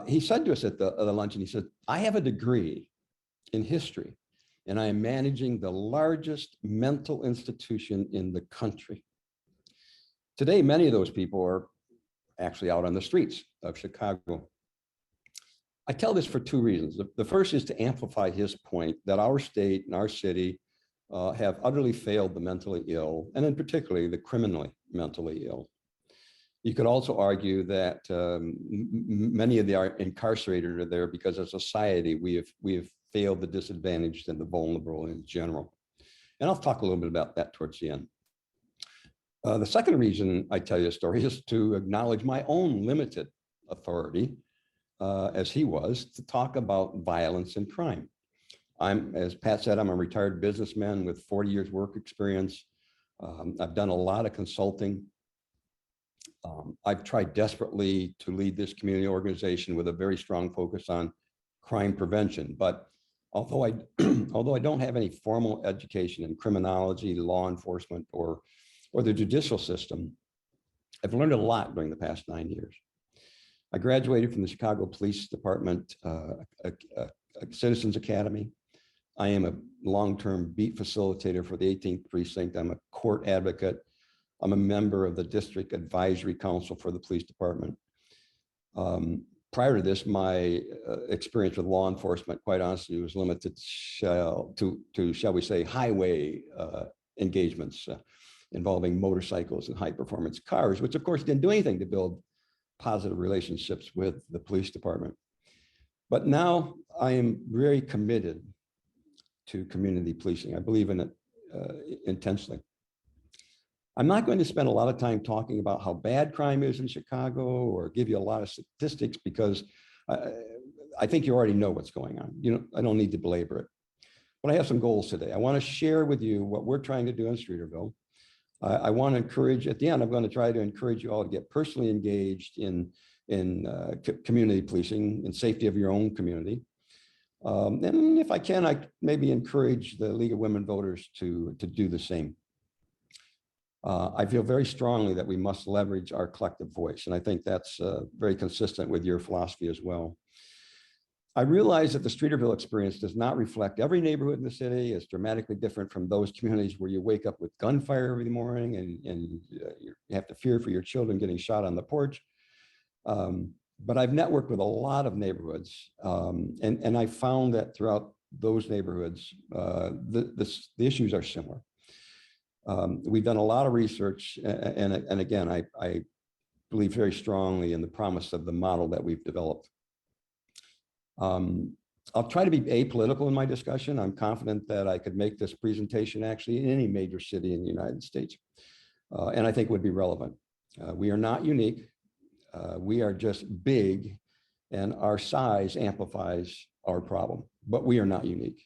He said to us at the luncheon, he said, I have a degree in history, and I am managing the largest mental institution in the country. Today, many of those people are actually out on the streets of Chicago. I tell this for two reasons. The first is to amplify his point that our state and our city have utterly failed the mentally ill, and in particularly the criminally mentally ill. You could also argue that many of the incarcerated are there because as a society, we have failed the disadvantaged and the vulnerable in general. And I'll talk a little bit about that towards the end. The second reason I tell you a story is to acknowledge my own limited authority, as he was, to talk about violence and crime. As Pat said, I'm a retired businessman with 40 years work experience. I've done a lot of consulting. I've tried desperately to lead this community organization with a very strong focus on crime prevention. But although I don't have any formal education in criminology, law enforcement, or the judicial system, I've learned a lot during the past 9 years. I graduated from the Chicago Police Department Citizens Academy. I am a long-term beat facilitator for the 18th Precinct. I'm a court advocate. I'm a member of the District Advisory Council for the Police Department. Prior to this, my experience with law enforcement, quite honestly, was limited to shall we say, highway engagements involving motorcycles and high-performance cars, which of course didn't do anything to build positive relationships with the police department. But now I am very committed to community policing. I believe in it intensely. I'm not going to spend a lot of time talking about how bad crime is in Chicago or give you a lot of statistics because I think you already know what's going on. I don't need to belabor it. But I have some goals today. I want to share with you what we're trying to do in Streeterville. I want to encourage, at the end, I'm going to try to encourage you all to get personally engaged in community policing and safety of your own community. And if I can, I maybe encourage the League of Women Voters to do the same. I feel very strongly that we must leverage our collective voice, and I think that's very consistent with your philosophy as well. I realize that the Streeterville experience does not reflect every neighborhood in the city. It's dramatically different from those communities where you wake up with gunfire every morning and you have to fear for your children getting shot on the porch. But I've networked with a lot of neighborhoods, and I found that throughout those neighborhoods, the issues are similar. We've done a lot of research, and again, I believe very strongly in the promise of the model that we've developed. I'll try to be apolitical in my discussion. I'm confident that I could make this presentation actually in any major city in the United States, and I think would be relevant. We are not unique. We are just big, and our size amplifies our problem, but we are not unique.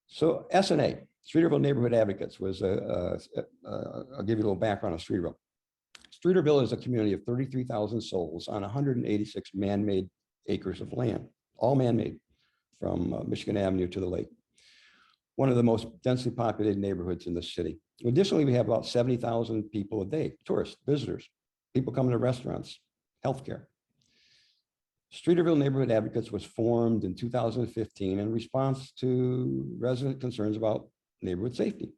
So SNA, Streeterville Neighborhood Advocates, was I'll give you a little background on Streeterville. Streeterville is a community of 33,000 souls on 186 man-made acres of land, all man-made, from Michigan Avenue to the lake. One of the most densely populated neighborhoods in the city. Additionally, we have about 70,000 people a day, tourists, visitors, people coming to restaurants, healthcare. Streeterville Neighborhood Advocates was formed in 2015 in response to resident concerns about neighborhood safety.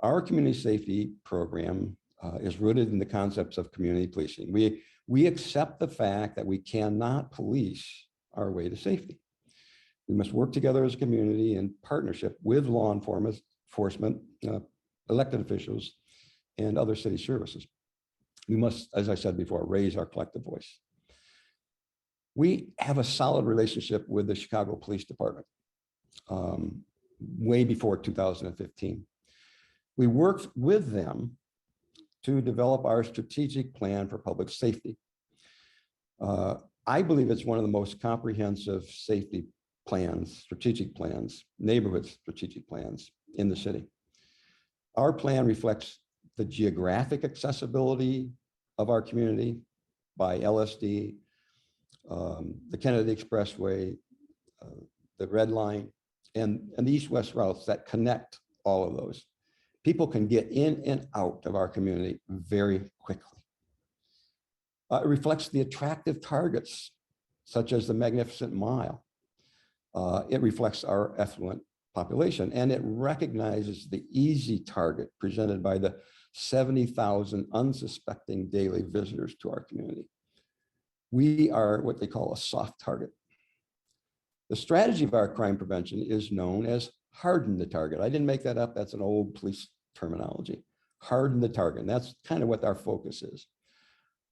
Our community safety program is rooted in the concepts of community policing. We accept the fact that we cannot police our way to safety. We must work together as a community in partnership with law enforcement, elected officials, and other city services. We must, as I said before, raise our collective voice. We have a solid relationship with the Chicago Police Department way before 2015. We worked with them to develop our strategic plan for public safety. I believe it's one of the most comprehensive safety plans, strategic plans, neighborhood strategic plans in the city. Our plan reflects the geographic accessibility of our community by LSD, the Kennedy Expressway, the Red Line, and the east-west routes that connect all of those. People can get in and out of our community very quickly. It reflects the attractive targets, such as the Magnificent Mile. It reflects our affluent population, and it recognizes the easy target presented by the 70,000 unsuspecting daily visitors to our community. We are what they call a soft target. The strategy of our crime prevention is known as Harden the Target. I didn't make that up. That's an old police terminology. Harden the Target. And that's kind of what our focus is.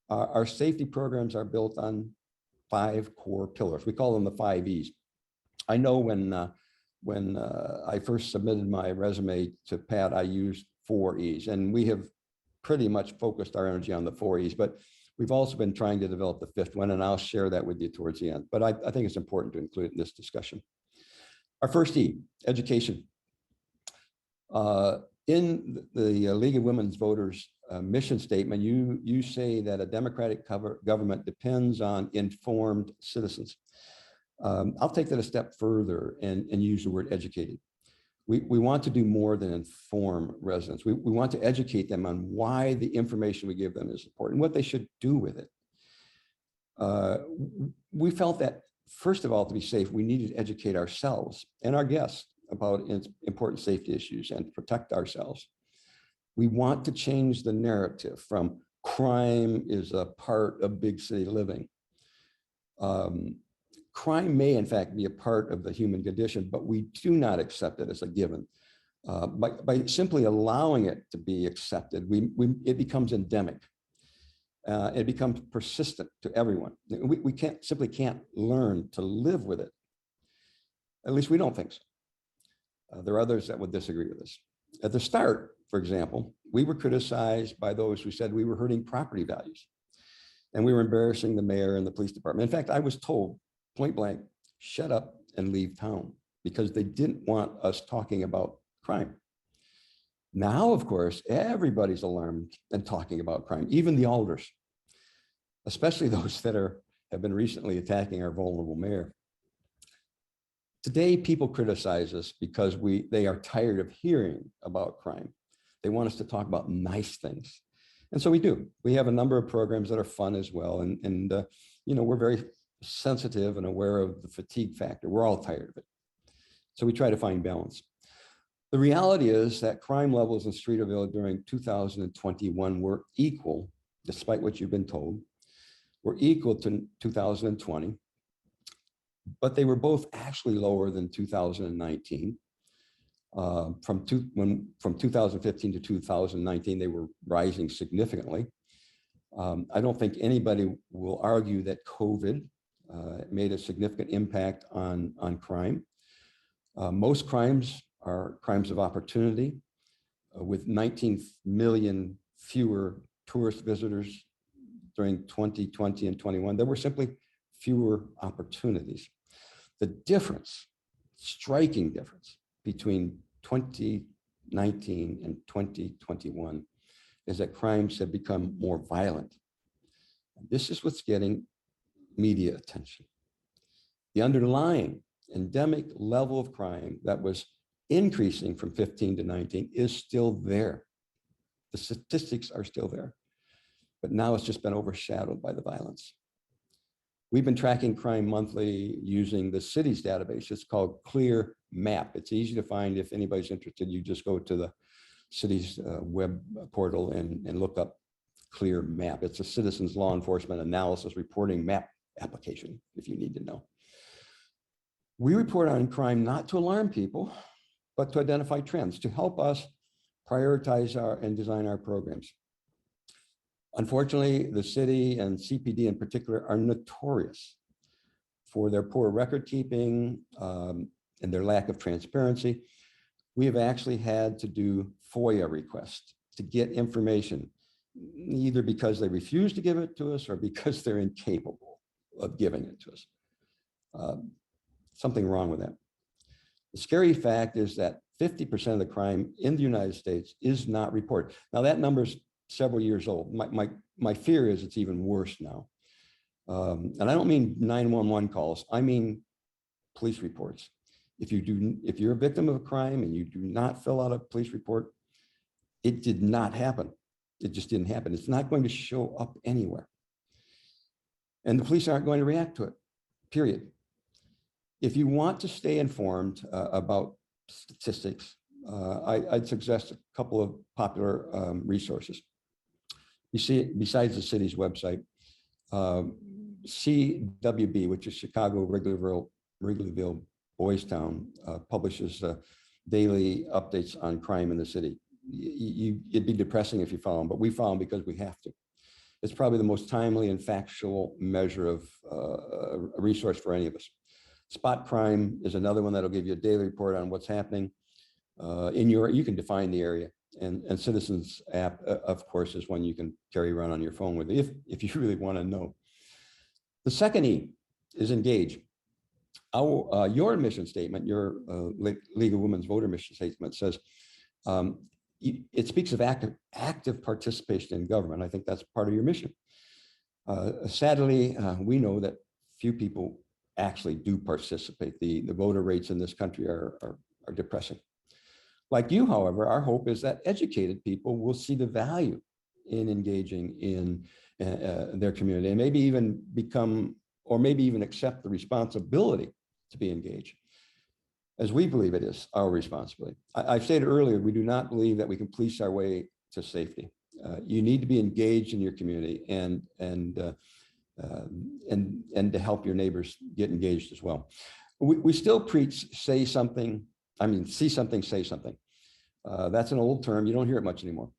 Our safety programs are built on 5 core pillars. We call them the 5 E's. I know when I first submitted my resume to Pat, I used 4 E's, and we have pretty much focused our energy on the 4 E's, but we've also been trying to develop the 5th one, and I'll share that with you towards the end. But I think it's important to include it in this discussion. Our first E, education. In the League of Women's Voters mission statement, you say that a democratic government depends on informed citizens. I'll take that a step further and use the word educated. We want to do more than inform residents. We want to educate them on why the information we give them is important, what they should do with it. We felt that, first of all, to be safe, we needed to educate ourselves and our guests about important safety issues and protect ourselves. We want to change the narrative from crime is a part of big city living. Crime may, in fact, be a part of the human condition, but we do not accept it as a given. By simply allowing it to be accepted, it becomes endemic. It becomes persistent to everyone. We simply can't learn to live with it. At least we don't think so. There are others that would disagree with us. At the start, for example, we were criticized by those who said we were hurting property values, and we were embarrassing the mayor and the police department. In fact, I was told point blank, shut up and leave town, because they didn't want us talking about crime. Now, of course, everybody's alarmed and talking about crime, even the alders, especially those that have been recently attacking our vulnerable mayor. Today, people criticize us because they are tired of hearing about crime. They want us to talk about nice things. And so we do. We have a number of programs that are fun as well. And we're very sensitive and aware of the fatigue factor. We're all tired of it. So we try to find balance. The reality is that crime levels in Streeterville during 2021 were equal, despite what you've been told, were equal to 2020. But they were both actually lower than 2019. From 2015 to 2019, they were rising significantly. I don't think anybody will argue that COVID made a significant impact on crime. Most crimes are crimes of opportunity. With 19 million fewer tourist visitors during 2020 and 21, there were simply fewer opportunities. The difference, striking difference between 2019 and 2021 is that crimes have become more violent. This is what's getting media attention. The underlying endemic level of crime that was increasing from 15 to 19 is still there. The statistics are still there, but now it's just been overshadowed by the violence. We've been tracking crime monthly using the city's database. It's called Clear Map. It's easy to find. If anybody's interested, you just go to the city's web portal and look up Clear Map. It's a citizens law enforcement analysis reporting map application, if you need to know. We report on crime not to alarm people, but to identify trends, to help us prioritize and design our programs. Unfortunately, the city and CPD in particular are notorious for their poor record keeping and their lack of transparency. We have actually had to do FOIA requests to get information, either because they refuse to give it to us or because they're incapable of giving it to us. Something wrong with that. The scary fact is that 50% of the crime in the United States is not reported. Now that number's several years old. My fear is it's even worse now. And I don't mean 911 calls. I mean police reports. If you're a victim of a crime and you do not fill out a police report, it did not happen. It just didn't happen. It's not going to show up anywhere. And the police aren't going to react to it, period. If you want to stay informed about statistics, I'd suggest a couple of popular resources. You see, besides the city's website, CWB, which is Chicago Wrigleyville Boys Town, publishes daily updates on crime in the city. It'd be depressing if you follow them, but we follow them because we have to. It's probably the most timely and factual measure of a resource for any of us. Spot Crime is another one that'll give you a daily report on what's happening you can define the area. And Citizens app, of course, is one you can carry around on your phone with if you really want to know. The second E is engage. Your mission statement, your League of Women's Voter mission statement says, it speaks of active participation in government. I think that's part of your mission. Sadly, we know that few people actually do participate. The voter rates in this country are depressing. Like you, however, our hope is that educated people will see the value in engaging in their community and maybe even accept the responsibility to be engaged, as we believe it is our responsibility. I've stated earlier, we do not believe that we can police our way to safety. You need to be engaged in your community and to help your neighbors get engaged as well. We still preach, see something, say something. That's an old term. You don't hear it much anymore.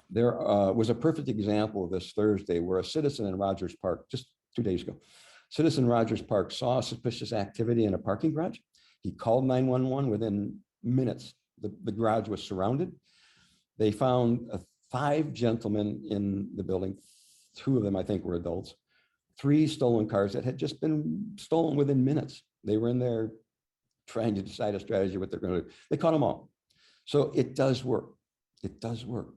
There was a perfect example of this Thursday where a citizen in Rogers Park, just 2 days ago, citizen in Rogers Park saw suspicious activity in a parking garage. He called 911 within minutes. The garage was surrounded. They found 5 gentlemen in the building. 2 of them, I think, were adults. 3 stolen cars that had just been stolen within minutes. They were in there trying to decide a strategy, what they're going to do. They caught them all. So it does work. It does work.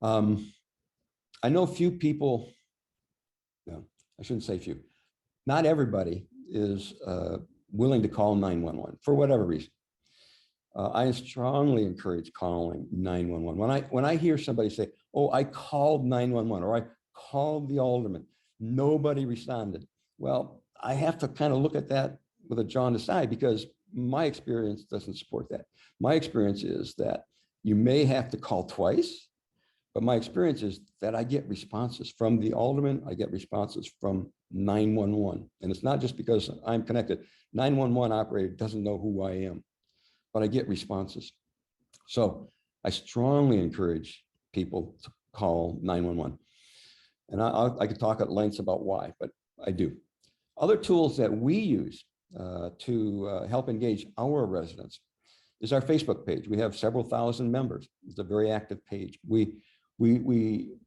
I know few people, no, I shouldn't say few. Not everybody is willing to call 911 for whatever reason. I strongly encourage calling 911. When I hear somebody say, "Oh, I called 911," or "I called the alderman, nobody responded," well, I have to kind of look at that with a jaundiced eye because my experience doesn't support that. My experience is that you may have to call twice, but my experience is that I get responses from the alderman, I get responses from 911. And it's not just because I'm connected. 911 operator doesn't know who I am, but I get responses. So I strongly encourage people to call 911. And I could talk at length about why, but I do. Other tools that we use to help engage our residents is our Facebook page. We have several thousand members. It's a very active page. We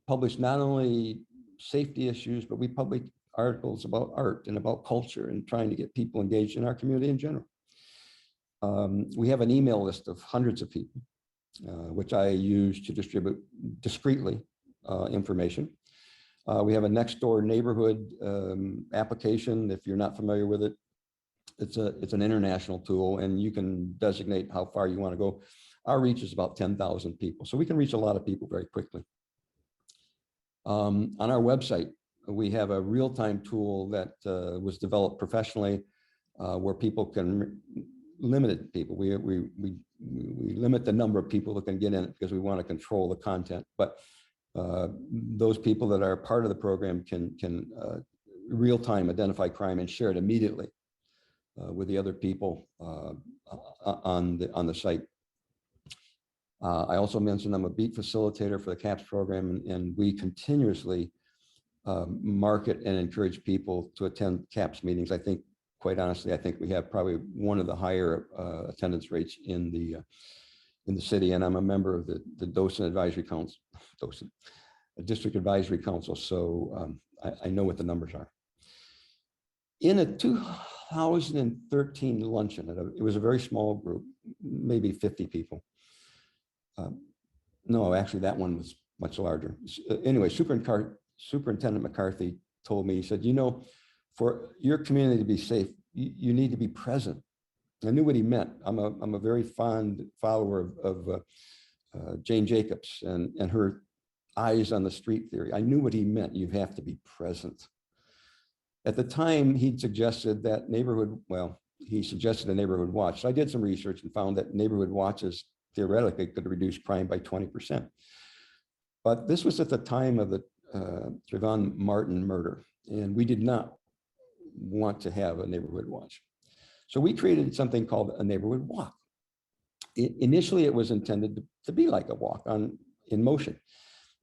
publish not only safety issues, but we publish articles about art and about culture and trying to get people engaged in our community in general. We have an email list of hundreds of people, which I use to distribute discreetly information. We have a next door neighborhood application. If you're not familiar with it, it's an international tool and you can designate how far you want to go. Our reach is about 10,000 people. So we can reach a lot of people very quickly. On our website, we have a real-time tool that was developed professionally where people can, limited people, we limit the number of people that can get in it because we want to control the content. But those people that are part of the program can real-time identify crime and share it immediately with the other people on the site. I also mentioned I'm a beat facilitator for the CAPS program, and we continuously market and encourage people to attend CAPS meetings. I think, quite honestly, I think we have probably one of the higher attendance rates in the city, and I'm a member of the Docent Advisory Council, District Advisory Council, so I know what the numbers are. In a 2013 luncheon, it was a very small group, maybe 50 people. No, actually, that one was much larger. Anyway, Superintendent McCarthy told me, he said, you know, for your community to be safe, you need to be present. I knew what he meant. I'm a very fond follower of Jane Jacobs and her eyes on the street theory. I knew what he meant. You have to be present. At the time, he'd suggested that he suggested a neighborhood watch. So I did some research and found that neighborhood watches theoretically could reduce crime by 20%. But this was at the time of the Trayvon Martin murder, and we did not want to have a neighborhood watch. So we created something called a neighborhood walk. Initially, it was intended to be like a walk in motion.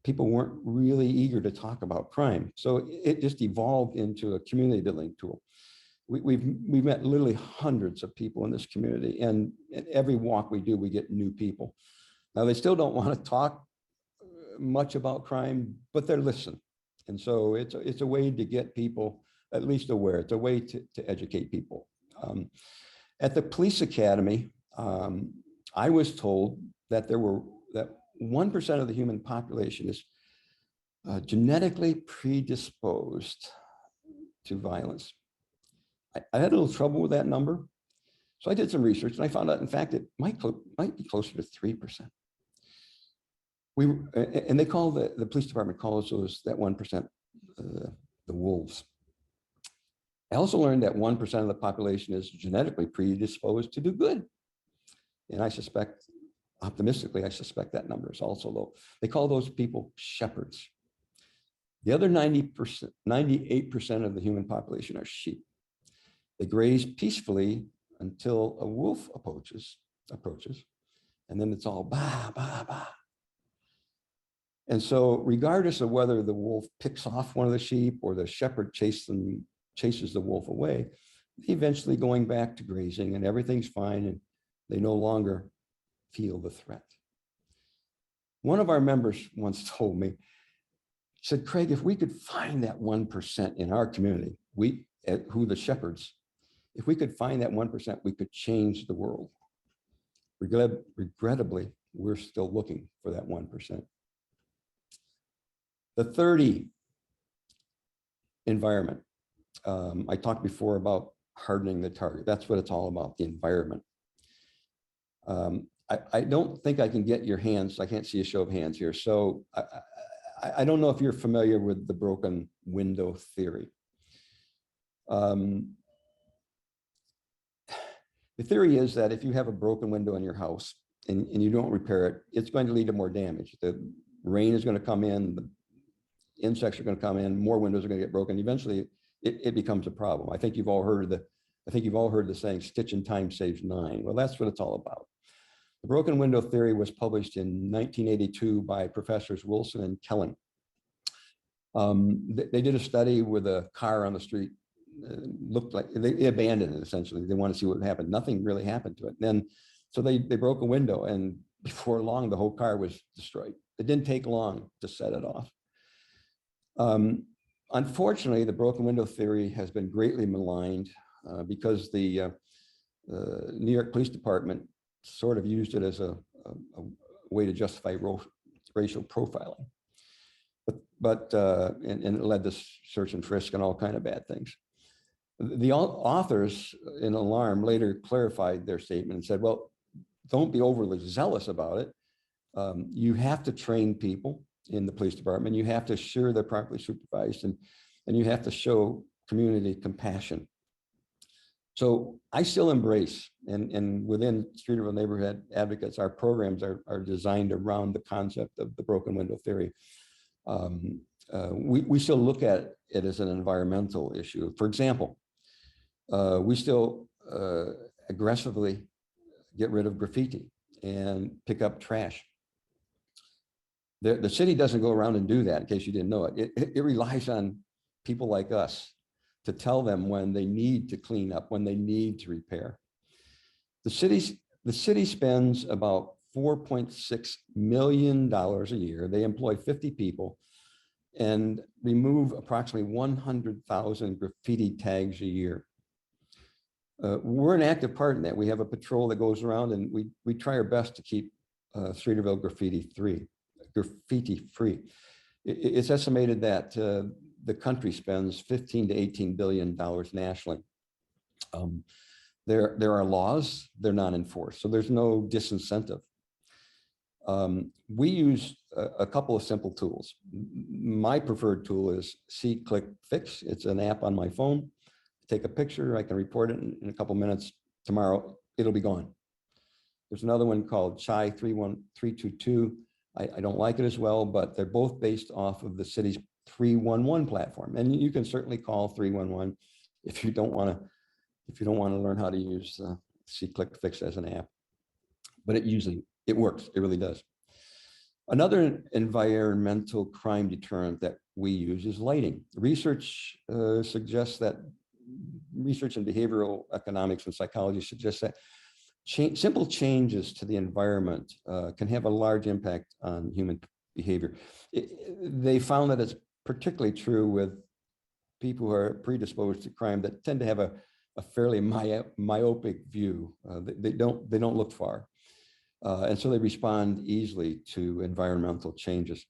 People weren't really eager to talk about crime. So it just evolved into a community building tool. We've met literally hundreds of people in this community, and at every walk we do, we get new people. Now, they still don't want to talk much about crime, but they're listening. And so it's a way to get people at least aware. It's a way to educate people. At the police academy, I was told that 1% of the human population is genetically predisposed to violence. I had a little trouble with that number. So I did some research and I found out, in fact, it might be closer to 3%. And they call the police department calls that 1% the wolves. I also learned that 1% of the population is genetically predisposed to do good. And optimistically, I suspect that number is also low. They call those people shepherds. The other 98% of the human population are sheep. They graze peacefully until a wolf approaches, and then it's all bah, bah, bah. And so regardless of whether the wolf picks off one of the sheep or the shepherd chases the wolf away, eventually going back to grazing and everything's fine and they no longer feel the threat. One of our members once told me, said, Craig, if we could find that 1% in our community, who the shepherds, if we could find that 1%, we could change the world. Regrettably, we're still looking for that 1%. The 30 environment. I talked before about hardening the target. That's what it's all about, the environment. I don't think I can get your hands. I can't see a show of hands here. So I don't know if you're familiar with the broken window theory. The theory is that if you have a broken window in your house and you don't repair it, it's going to lead to more damage. The rain is going to come in, the insects are going to come in, more windows are going to get broken. Eventually, it becomes a problem. I think you've all heard the saying, stitch in time saves 9. Well, that's what it's all about. The broken window theory was published in 1982 by professors Wilson and Kelling. They did a study with a car on the street. Looked like they abandoned it, essentially. They want to see what happened. Nothing really happened to it. So they broke a window, and before long, the whole car was destroyed. It didn't take long to set it off. Unfortunately, the broken window theory has been greatly maligned because the New York Police Department sort of used it as a way to justify racial profiling. And it led to search and frisk and all kind of bad things. The authors, in alarm, later clarified their statement and said, well, don't be overly zealous about it. You have to train people in the police department. You have to assure they're properly supervised, and you have to show community compassion. So I still embrace, and within Streeterville Neighborhood Advocates, our programs are designed around the concept of the broken window theory. We still look at it as an environmental issue. For example, we still aggressively get rid of graffiti and pick up trash. The city doesn't go around and do that, in case you didn't know it. It relies on people like us to tell them when they need to clean up, when they need to repair. The city spends about $4.6 million a year. They employ 50 people and remove approximately 100,000 graffiti tags a year. We're an active part in that. We have a patrol that goes around, and we try our best to keep Streeterville graffiti free. It's estimated that the country spends $15 to $18 billion nationally. There are laws, they're not enforced, so there's no disincentive. We use a couple of simple tools. My preferred tool is See, Click, Fix. It's an app on my phone. Take a picture, I can report it in a couple minutes. Tomorrow, it'll be gone. There's another one called Chai 31322. I don't like it as well, but they're both based off of the city's 311 platform. And you can certainly call 311 if you don't want to learn how to use See, Click, Fix as an app. But it works. It really does. Another environmental crime deterrent that we use is lighting. Research suggests that research in behavioral economics and psychology suggests that simple changes to the environment can have a large impact on human behavior. They found that it's particularly true with people who are predisposed to crime that tend to have a fairly myopic view. They don't look far. And so they respond easily to environmental changes.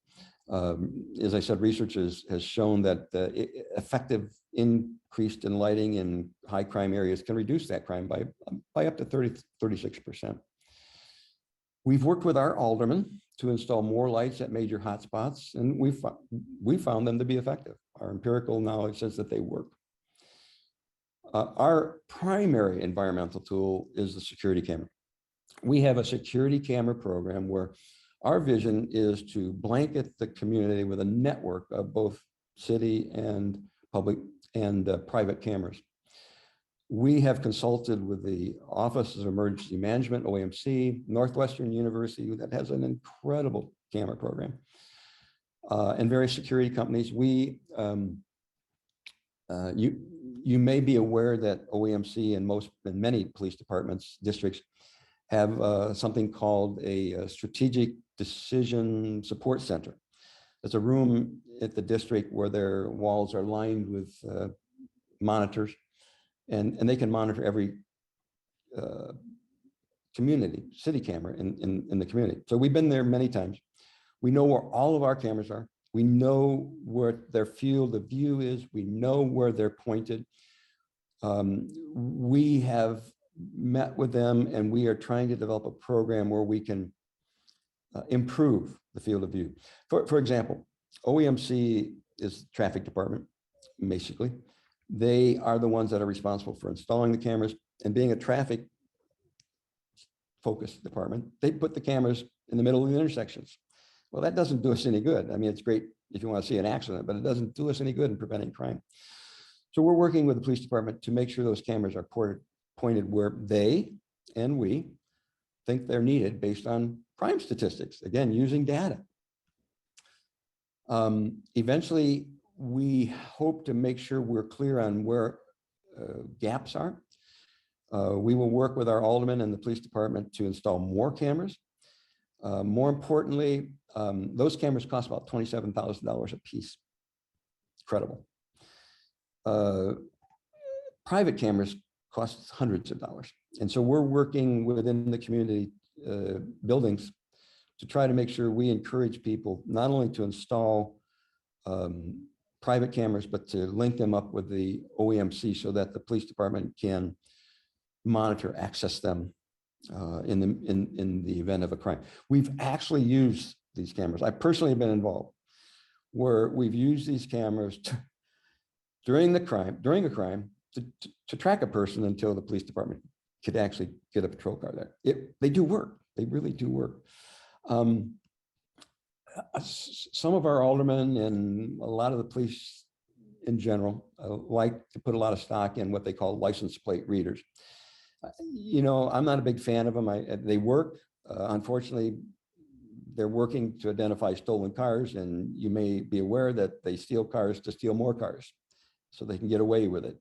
As I said, research has shown that effective increased in lighting in high crime areas can reduce that crime by up to 36%. We've worked with our aldermen to install more lights at major hotspots, and we found them to be effective. Our empirical knowledge says that they work. Our primary environmental tool is the security camera. We have a security camera program where our vision is to blanket the community with a network of both city and public and private cameras. We have consulted with the Office of Emergency Management, OEMC, Northwestern University, that has an incredible camera program, and various security companies. You may be aware that OEMC and many police departments, districts, have something called a strategic decision support center. It's a room at the district where their walls are lined with monitors, and they can monitor every city camera in the community. So we've been there many times. We know where all of our cameras are. We know where their field of view is. We know where they're pointed. We have met with them, and we are trying to develop a program where we can improve the field of view. For example, OEMC is the traffic department, basically. They are the ones that are responsible for installing the cameras, and being a traffic focused department, they put the cameras in the middle of the intersections. Well, that doesn't do us any good. I mean, it's great if you want to see an accident, but it doesn't do us any good in preventing crime. So we're working with the police department to make sure those cameras are pointed where they and we think they're needed based on crime statistics, again, using data. Eventually, we hope to make sure we're clear on where gaps are. We will work with our aldermen and the police department to install more cameras. More importantly, those cameras cost about $27,000 a piece. Incredible. Private cameras cost hundreds of dollars. And so we're working within the community buildings to try to make sure we encourage people not only to install private cameras, but to link them up with the OEMC so that the police department can monitor, access them in the event of a crime. We've actually used these cameras. I personally have been involved where we've used these cameras during a crime to track a person until the police department could actually get a patrol car there. They do work. They really do work. Some of our aldermen and a lot of the police in general like to put a lot of stock in what they call license plate readers. You know, I'm not a big fan of them. They work. Unfortunately, they're working to identify stolen cars, and you may be aware that they steal cars to steal more cars so they can get away with it.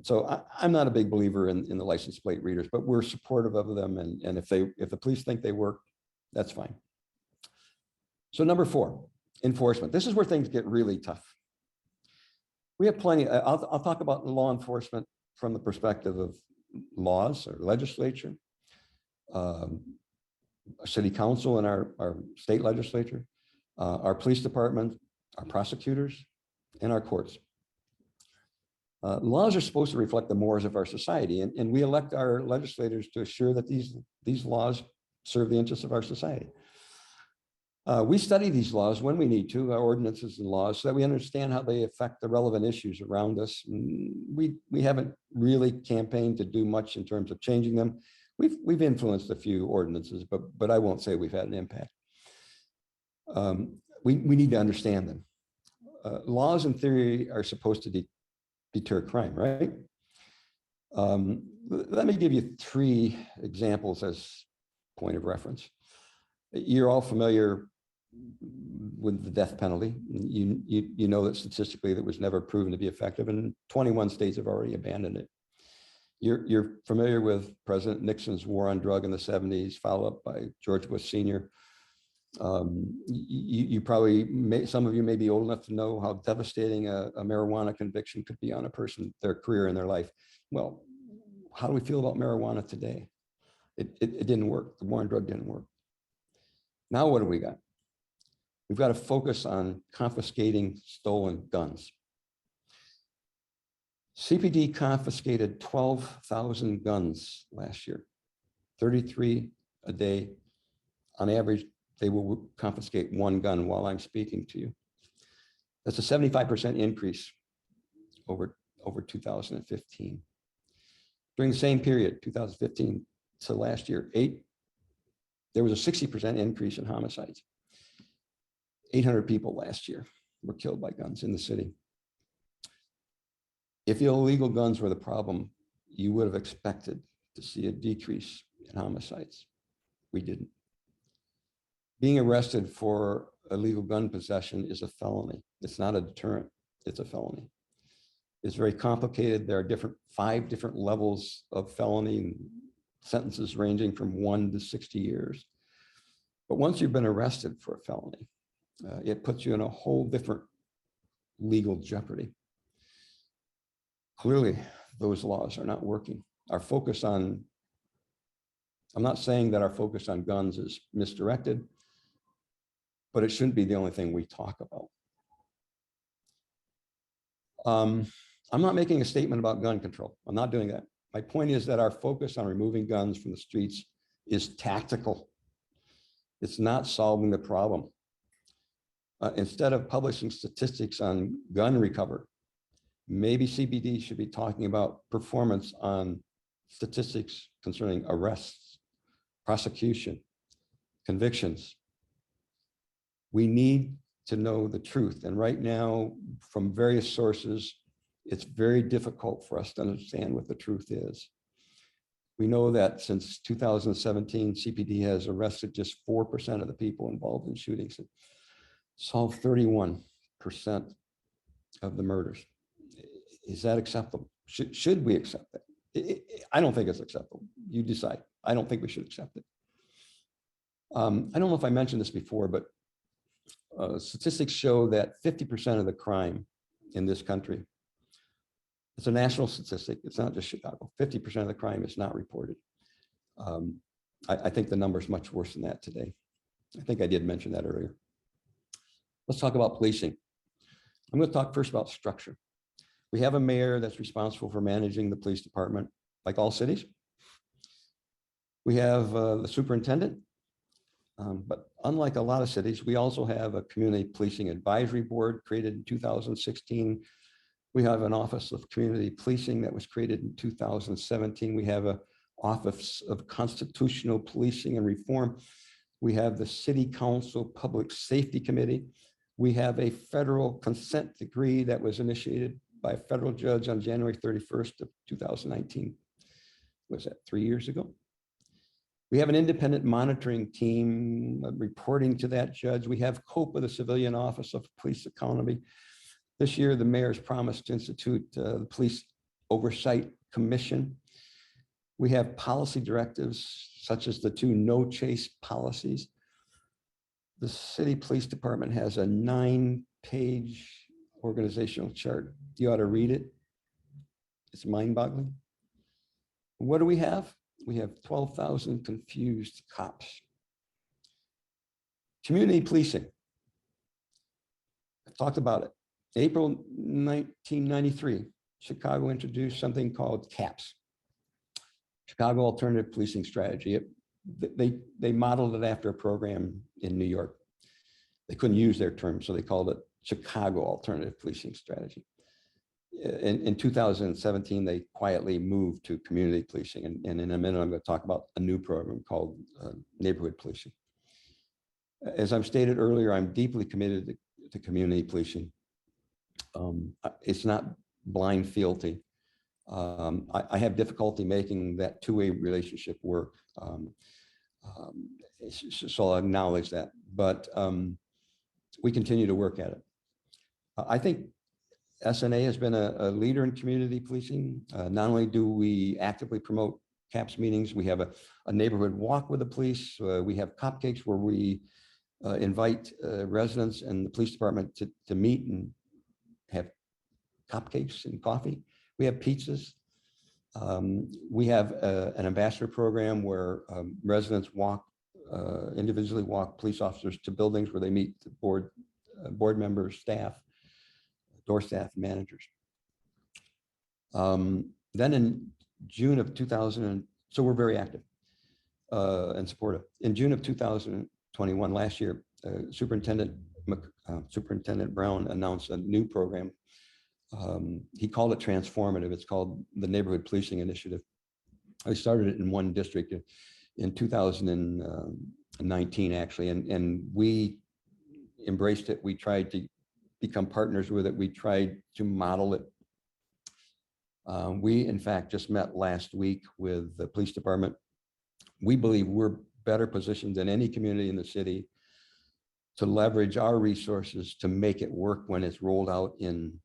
So I'm not a big believer in the license plate readers, but we're supportive of them. And if the police think they work, that's fine. So number 4, enforcement. This is where things get really tough. We have plenty. I'll talk about law enforcement from the perspective of laws or legislature, city council and our state legislature, our police department, our prosecutors, and our courts. Laws are supposed to reflect the mores of our society, and we elect our legislators to assure that these laws serve the interests of our society. We study these laws when we need to, our ordinances and laws, so that we understand how they affect the relevant issues around us. We haven't really campaigned to do much in terms of changing them. We've influenced a few ordinances, but I won't say we've had an impact. We need to understand them. Laws in theory are supposed to deter crime, right? Let me give you 3 examples as point of reference. You're all familiar with the death penalty. You know that statistically that was never proven to be effective, and 21 states have already abandoned it. You're familiar with President Nixon's war on drug in the 70s, followed up by George Bush Sr. You probably, some of you may be old enough to know how devastating a marijuana conviction could be on a person, their career and their life. Well, how do we feel about marijuana today? It didn't work. The war on drug didn't work. Now what do we got? We've got to focus on confiscating stolen guns. CPD confiscated 12,000 guns last year, 33 a day. On average, they will confiscate 1 gun while I'm speaking to you. That's a 75% increase over 2015. During the same period, 2015 to last year, there was a 60% increase in homicides. 800 people last year were killed by guns in the city. If illegal guns were the problem, you would have expected to see a decrease in homicides. We didn't. Being arrested for illegal gun possession is a felony. It's not a deterrent, it's a felony. It's very complicated. There are 5 different levels of felony, sentences ranging from 1 to 60 years. But once you've been arrested for a felony, it puts you in a whole different legal jeopardy. Clearly, those laws are not working. Our focus on, I'm not saying that our focus on guns is misdirected, but it shouldn't be the only thing we talk about. I'm not making a statement about gun control. I'm not doing that. My point is that our focus on removing guns from the streets is tactical. It's not solving the problem. Instead of publishing statistics on gun recovery, maybe CPD should be talking about performance on statistics concerning arrests, prosecution, convictions. We need to know the truth. And right now, from various sources, it's very difficult for us to understand what the truth is. We know that since 2017, CPD has arrested just 4% of the people involved in shootings, and solved 31% of the murders. Is that acceptable? Should we accept that? I don't think it's acceptable. You decide. I don't think we should accept it. I don't know if I mentioned this before, but statistics show that 50% of the crime in this country, it's a national statistic, it's not just Chicago, 50% of the crime is not reported. I think the number is much worse than that today. I think I did mention that earlier. Let's talk about policing. I'm going to talk first about structure. We have a mayor that's responsible for managing the police department, like all cities. We have the superintendent, but unlike a lot of cities, we also have a community policing advisory board created in 2016. We have an office of community policing that was created in 2017. We have an office of constitutional policing and reform. We have the city council public safety committee. We have a federal consent decree that was initiated by a federal judge on January 31st of 2019. Was that 3 years ago? We have an independent monitoring team reporting to that judge. We have COPA, the Civilian Office of Police Accountability. This year, the mayor's promised to institute the Police Oversight Commission. We have policy directives, such as the 2 no chase policies. The city police department has a 9-page organizational chart. You ought to read it. It's mind-boggling. What do we have? We have 12,000 confused cops. Community policing. I've talked about it. April 1993, Chicago introduced something called CAPS, Chicago Alternative Policing Strategy. they modeled it after a program in New York. They couldn't use their term, so they called it Chicago Alternative Policing Strategy. In 2017, they quietly moved to community policing. And in a minute, I'm going to talk about a new program called neighborhood policing. As I've stated earlier, I'm deeply committed to community policing. It's not blind fealty. I have difficulty making that two-way relationship work. So I'll acknowledge that, but we continue to work at it. I think SNA has been a leader in community policing. Not only do we actively promote CAPS meetings, we have a neighborhood walk with the police. We have cupcakes where we invite residents and the police department to meet and have cupcakes and coffee. We have pizzas. We have an ambassador program where residents individually walk police officers to buildings where they meet the board members, staff, door staff, managers. Then in June of 2000, so we're very active and supportive. In June of 2021, last year, Superintendent Brown announced a new program. He called it transformative. It's called the Neighborhood Policing Initiative. I started it in one district in 2019, actually, and we embraced it. We tried to become partners with it. We tried to model it. We, in fact, just met last week with the police department. We believe we're better positioned than any community in the city to leverage our resources to make it work when it's rolled out in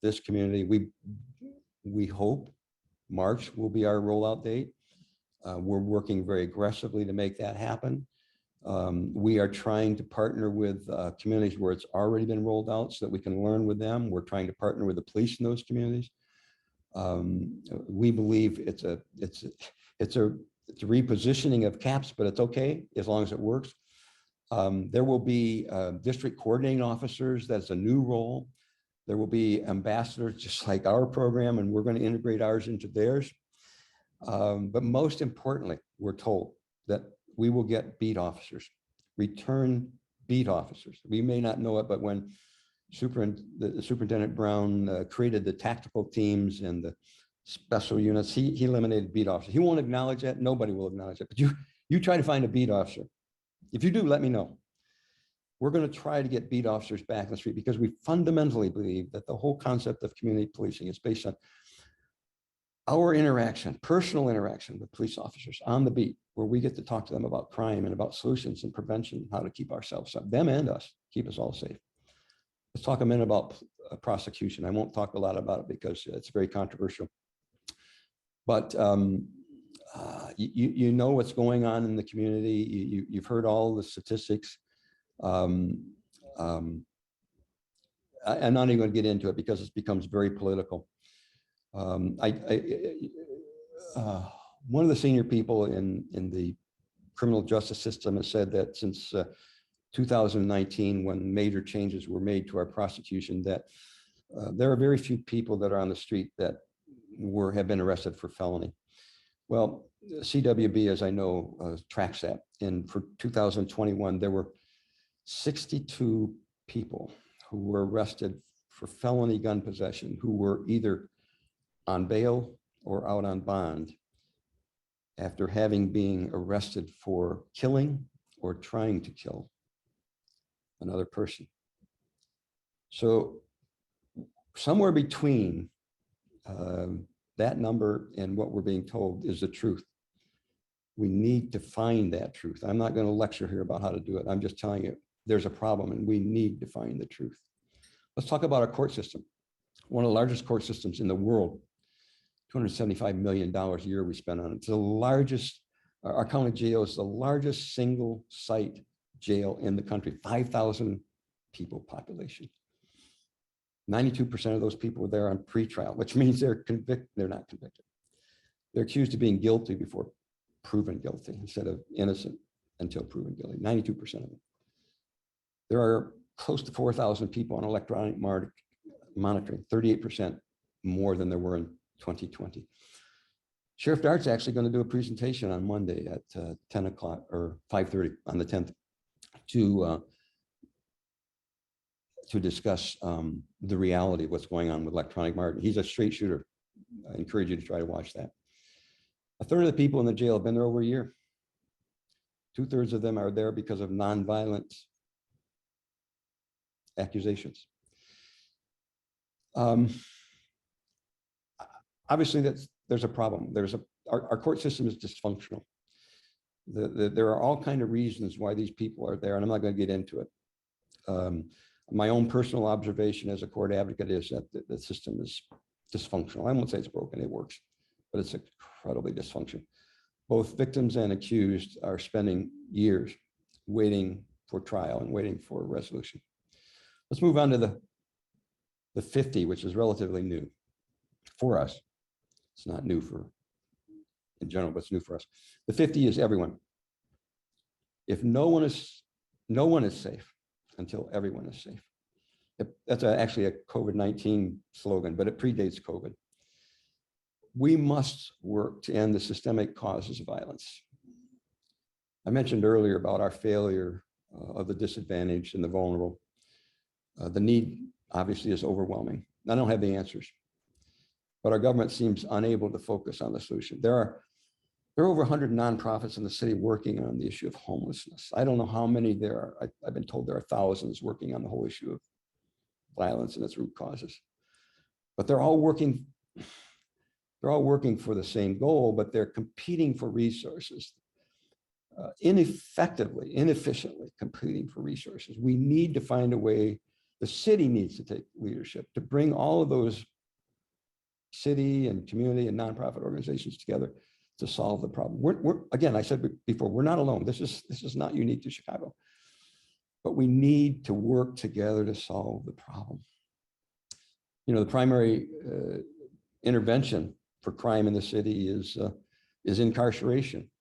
this community. We hope March will be our rollout date. We're working very aggressively to make that happen. We are trying to partner with communities where it's already been rolled out so that we can learn with them. We're trying to partner with the police in those communities. We believe it's a repositioning of CAPS, but it's okay as long as it works. There will be district coordinating officers. That's a new role. There will be ambassadors, just like our program, and we're going to integrate ours into theirs. But most importantly, we're told that we will get beat officers, return beat officers. We may not know it, but when Superintendent Brown created the tactical teams and the special units, he eliminated beat officers. He won't acknowledge that. Nobody will acknowledge it. But you try to find a beat officer. If you do, let me know. We're going to try to get beat officers back in the street because we fundamentally believe that the whole concept of community policing is based on our interaction, personal interaction with police officers on the beat, where we get to talk to them about crime and about solutions and prevention, how to keep ourselves safe, them and us, keep us all safe. Let's talk a minute about prosecution. I won't talk a lot about it because it's very controversial. But you know what's going on in the community. You've heard all the statistics. I'm not even going to get into it because it becomes very political. One of the senior people in the criminal justice system has said that since 2019, when major changes were made to our prosecution, that there are very few people that are on the street that have been arrested for felony. Well, CWB, as I know, tracks that. And for 2021, there were 62 people who were arrested for felony gun possession who were either on bail or out on bond after having been arrested for killing or trying to kill another person. So somewhere between that number and what we're being told is the truth. We need to find that truth. I'm not going to lecture here about how to do it. I'm just telling you there's a problem and we need to find the truth. Let's talk about our court system. One of the largest court systems in the world, $275 million a year we spend on it. It's the largest, our county jail is the largest single site jail in the country, 5,000 people population. 92% of those people were there on pretrial, which means they're not convicted. They're accused of being guilty before proven guilty instead of innocent until proven guilty, 92% of them. There are close to 4,000 people on electronic monitoring, 38% more than there were in 2020. Sheriff Dart's actually going to do a presentation on Monday at 10 o'clock or 5:30 on the 10th to discuss the reality of what's going on with electronic monitoring. He's a straight shooter. I encourage you to try to watch that. A third of the people in the jail have been there over a year. 2/3 of them are there because of nonviolent accusations. Obviously, there's a problem. Our court system is dysfunctional. There are all kinds of reasons why these people are there, and I'm not going to get into it. My own personal observation as a court advocate is that the system is dysfunctional. I won't say it's broken, it works, but it's incredibly dysfunctional. Both victims and accused are spending years waiting for trial and waiting for a resolution. Let's move on to the 50, which is relatively new for us. It's not new in general, but it's new for us. The 50 is everyone. If no one is safe until everyone is safe. That's actually a COVID-19 slogan, but it predates COVID. We must work to end the systemic causes of violence. I mentioned earlier about our failure of the disadvantaged and the vulnerable. The need obviously is overwhelming. I don't have the answers, but our government seems unable to focus on the solution. There are over 100 nonprofits in the city working on the issue of homelessness. I don't know how many there are. I've been told there are thousands working on the whole issue of violence and its root causes. But they're all working for the same goal, but they're competing for resources. Inefficiently competing for resources. We need to find a way, the city needs to take leadership to bring all of those city and community and nonprofit organizations together to solve the problem. Again, I said before, we're not alone. This is not unique to Chicago, but we need to work together to solve the problem. You know, the primary intervention for crime in the city is incarceration.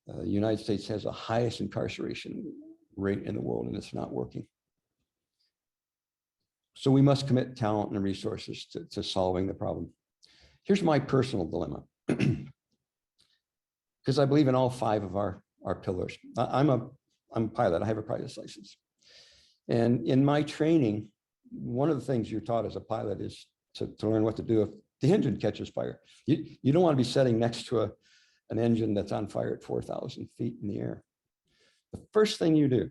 The United States has the highest incarceration rate in the world, and it's not working. So we must commit talent and resources to solving the problem. Here's my personal dilemma, because I believe in all 5 of our pillars. I'm a pilot. I have a pilot's license. And in my training, one of the things you're taught as a pilot is to learn what to do if the engine catches fire. You don't want to be sitting next to an engine that's on fire at 4,000 feet in the air. The first thing you do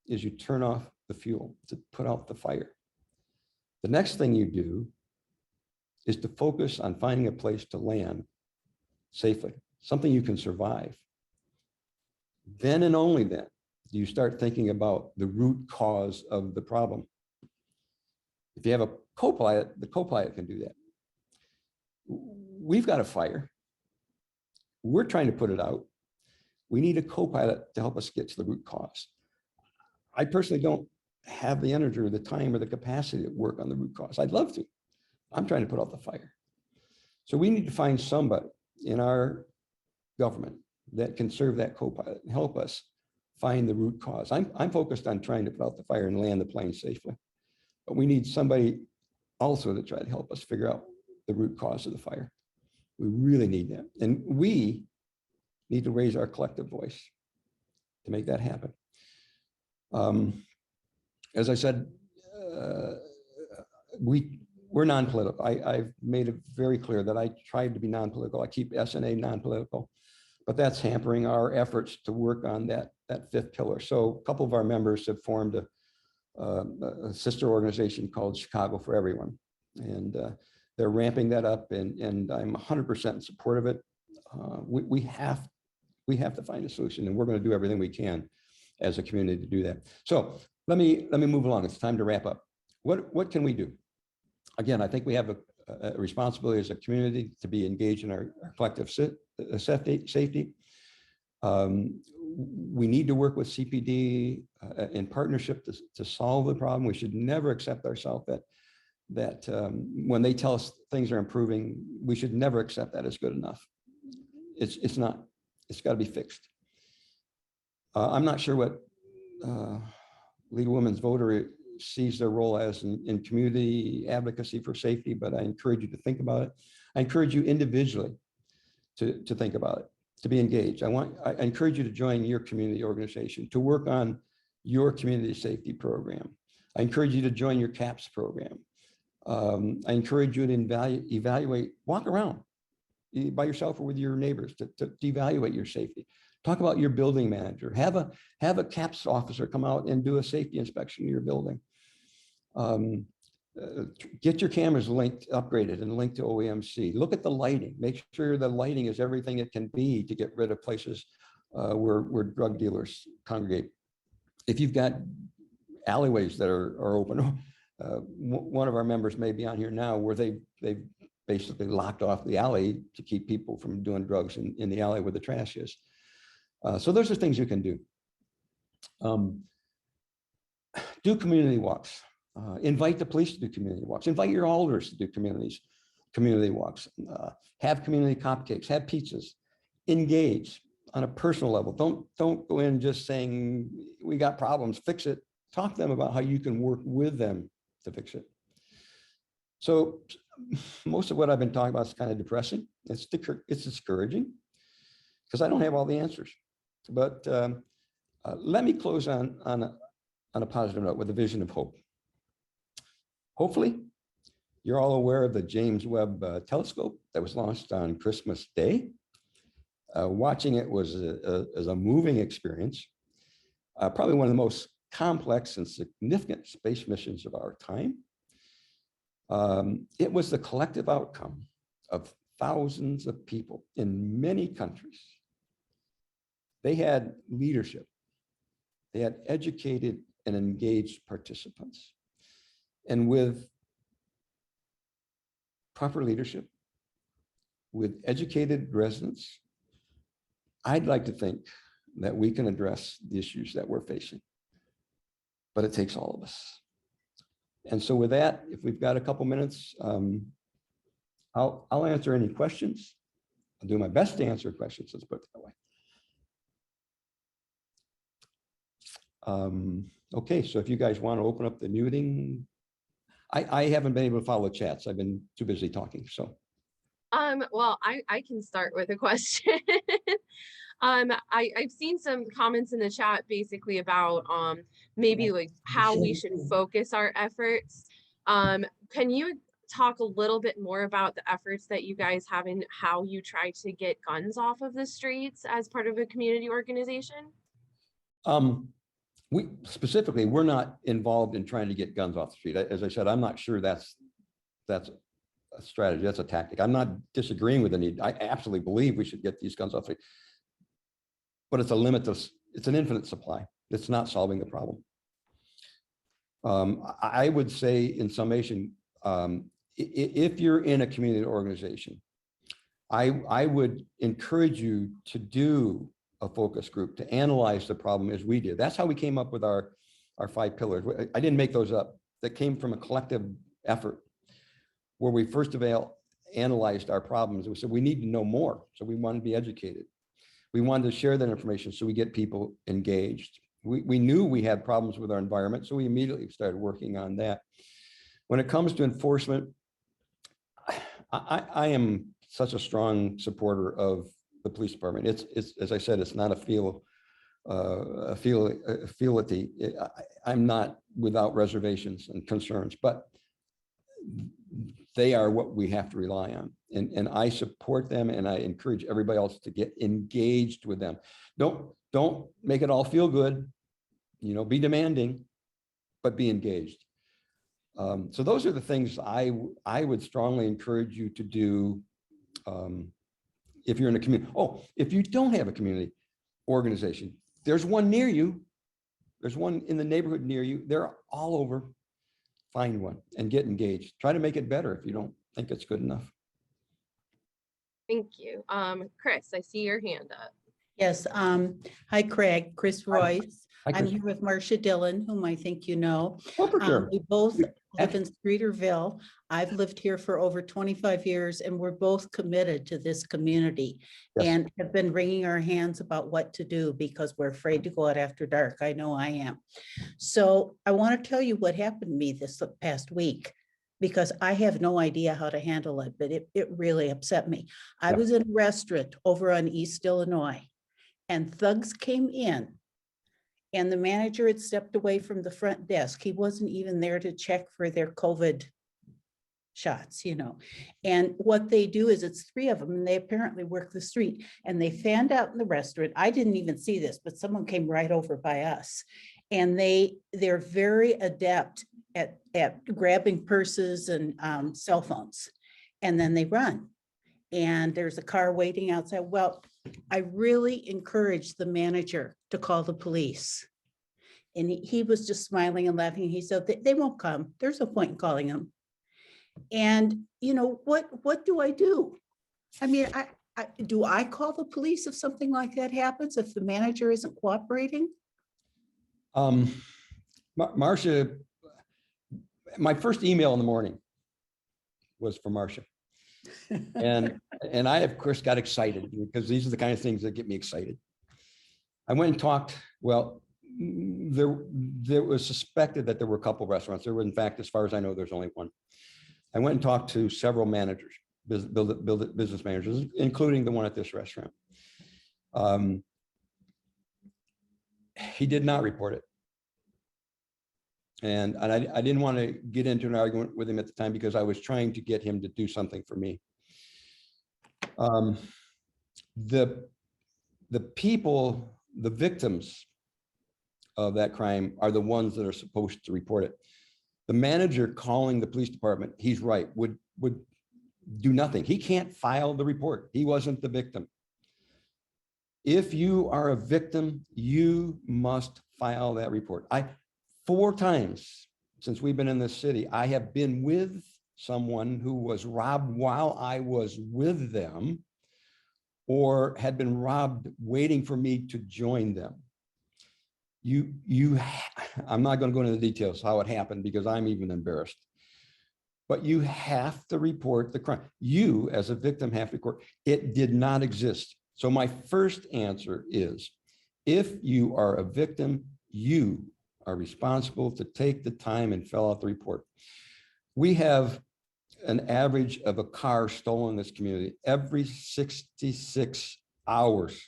is you turn off the fuel to put out the fire. The next thing you do is to focus on finding a place to land safely, something you can survive. Then and only then do you start thinking about the root cause of the problem. If you have a co-pilot, the co-pilot can do that. We've got a fire. We're trying to put it out. We need a co-pilot to help us get to the root cause. I personally don't have the energy or the time or the capacity to work on the root cause. I'd love to. I'm trying to put out the fire. So we need to find somebody in our government that can serve that co-pilot and help us find the root cause. I'm focused on trying to put out the fire and land the plane safely, but we need somebody also to try to help us figure out the root cause of the fire. We really need that. And we need to raise our collective voice to make that happen. As I said, we're non-political. I've made it very clear that I tried to be non-political. I keep S&A non-political, but that's hampering our efforts to work on that 5th pillar. So a couple of our members have formed a sister organization called Chicago for Everyone. And they're ramping that up, and I'm 100% in support of it. We have to find a solution, and we're going to do everything we can as a community to do that. So let me move along. It's time to wrap up. What can we do? Again, I think we have a responsibility as a community to be engaged in our collective safety. We need to work with CPD in partnership to solve the problem. We should never accept ourselves that when they tell us things are improving, we should never accept that as good enough. It's not. It's got to be fixed. I'm not sure what League of Women's Voter sees their role as in community advocacy for safety, but I encourage you to think about it. I encourage you individually to think about it, to be engaged. I encourage you to join your community organization, to work on your community safety program. I encourage you to join your CAPS program. I encourage you to evaluate, walk around by yourself or with your neighbors to evaluate your safety. Talk about your building manager. Have a CAPS officer come out and do a safety inspection of your building. Get your cameras upgraded and linked to OEMC. Look at the lighting. Make sure the lighting is everything it can be to get rid of places where drug dealers congregate. If you've got alleyways that are open, one of our members may be on here now where they've basically locked off the alley to keep people from doing drugs in the alley where the trash is. So those are things you can do. Do community walks. Invite the police to do community walks. Invite your alders to do community walks. Have community cupcakes. Have pizzas. Engage on a personal level. Don't go in just saying we got problems, fix it. Talk to them about how you can work with them to fix it. So most of what I've been talking about is kind of depressing. It's discouraging because I don't have all the answers. But let me close on a positive note with a vision of hope. Hopefully, you're all aware of the James Webb telescope that was launched on Christmas Day. Watching it was a moving experience, probably one of the most complex and significant space missions of our time. It was the collective outcome of thousands of people in many countries. They had leadership. They had educated and engaged participants. And with proper leadership, with educated residents, I'd like to think that we can address the issues that we're facing. But it takes all of us. And so with that, if we've got a couple minutes, I'll answer any questions. I'll do my best to answer questions, let's put it that way. Okay, so if you guys want to open up the muting, I haven't been able to follow chats. I've been too busy talking, so. Well, I can start with a question. I've seen some comments in the chat basically about maybe like how we should focus our efforts. Can you talk a little bit more about the efforts that you guys have and how you try to get guns off of the streets as part of a community organization? We're not involved in trying to get guns off the street. As I said, I'm not sure that's a strategy, that's a tactic. I'm not disagreeing with the need. I absolutely believe we should get these guns off the street. But it's an infinite supply. It's not solving the problem. I would say in summation, if you're in a community organization, I would encourage you to do a focus group to analyze the problem as we did. That's how we came up with our 5 pillars. I didn't make those up. That came from a collective effort where we first of all analyzed our problems. We said we need to know more. So we wanted to be educated. We wanted to share that information so we get people engaged. We knew we had problems with our environment, so we immediately started working on that. When it comes to enforcement, I am such a strong supporter of the police department. It's as I said, it's not a fealty. I'm not without reservations and concerns, but they are what we have to rely on. And I support them, and I encourage everybody else to get engaged with them. Don't make it all feel good, be demanding, but be engaged. So those are the things I would strongly encourage you to do if you're in a community. Oh, if you don't have a community organization, there's one near you. There's one in the neighborhood near you. They're all over. Find one and get engaged. Try to make it better if you don't think it's good enough. Thank you. Chris, I see your hand up. Yes. Hi, Craig. Chris Royce. Hi, Chris. I'm here with Marcia Dillon, whom I think you know. Oh, for sure. We both live in Streeterville. I've lived here for over 25 years, and we're both committed to this community. Yes. And have been wringing our hands about what to do because we're afraid to go out after dark. I know I am. So I want to tell you what happened to me this past week. because I have no idea how to handle it, but it really upset me. I Yeah. was in a restaurant over on East Illinois, and thugs came in, and the manager had stepped away from the front desk. He wasn't even there to check for their COVID shots, you know. And what they do is, it's three of them, and they apparently work the street, and they fanned out in the restaurant. I didn't even see this, but someone came right over by us. And they're very adept at grabbing purses and cell phones, and then they run. And there's a car waiting outside. Well, I really encouraged the manager to call the police. And he was just smiling and laughing. He said, they won't come. There's no point in calling them. And you know, what do I do? I mean, do I call the police if something like that happens, if the manager isn't cooperating? Marcia, my first email in the morning was from Marcia. And I, of course, got excited because these are the kind of things that get me excited. I went and talked, well, there was suspected that there were a couple of restaurants. There were, in fact, as far as I know, there's only one. I went and talked to several managers, business managers, including the one at this restaurant. He did not report it. And I didn't want to get into an argument with him at the time because I was trying to get him to do something for me. The people, the victims of that crime are the ones that are supposed to report it. The manager calling the police department, he's right, would do nothing. He can't file the report. He wasn't the victim. If you are a victim, you must file that report. 4 times since we've been in this city, I have been with someone who was robbed while I was with them, or had been robbed waiting for me to join them. I'm not going to go into the details how it happened because I'm even embarrassed. But you have to report the crime. You, as a victim, have to report. It did not exist. So my first answer is, if you are a victim, you are responsible to take the time and fill out the report. We have an average of a car stolen in this community every 66 hours.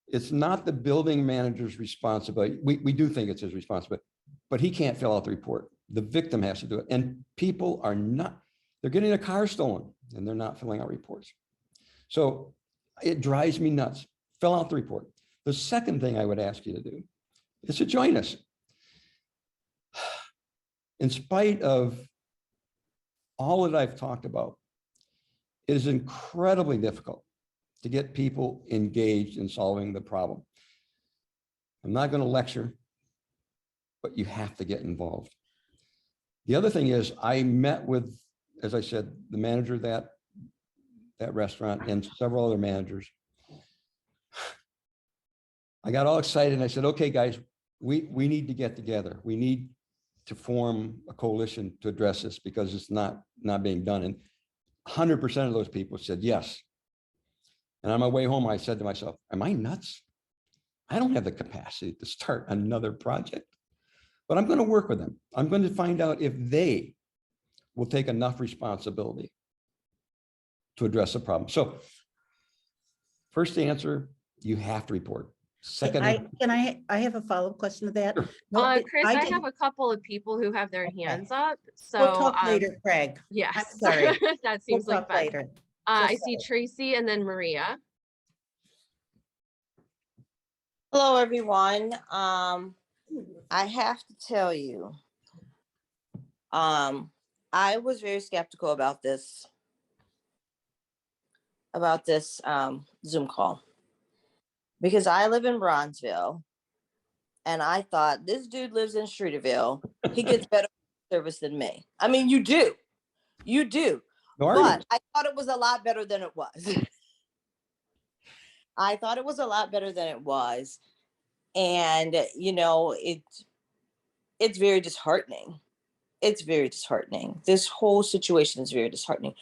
It's not the building manager's responsibility. We do think it's his responsibility, but he can't fill out the report. The victim has to do it. And people are not, they're getting a car stolen and they're not filling out reports. So it drives me nuts. Fill out the report. The second thing I would ask you to do is to join us. In spite of all that I've talked about, it is incredibly difficult to get people engaged in solving the problem. I'm not going to lecture, but you have to get involved. The other thing is, I met with, as I said, the manager of that restaurant and several other managers. I got all excited and I said, okay, guys, we need to get together. We need to form a coalition to address this because it's not being done. And 100% of those people said yes. And on my way home, I said to myself, am I nuts? I don't have the capacity to start another project, but I'm going to work with them. I'm going to find out if they will take enough responsibility to address the problem. So first answer, you have to report. Second, I have a follow-up question to that? Sure. No, Chris, I didn't- have a couple of people who have their Okay. hands up. So We'll talk later, Craig. yes, I'm sorry. that We'll seems like talk best. later. I So see Tracy and then Maria. Hello, everyone. I have to tell you, I was very skeptical about this Zoom call because I live in Bronzeville and I thought this dude lives in Streeterville. He gets better service than me. I mean, you do. But I thought it was a lot better than it was. I thought it was a lot better than it was. And, you know, it's very disheartening. It's very disheartening. This whole situation is very disheartening.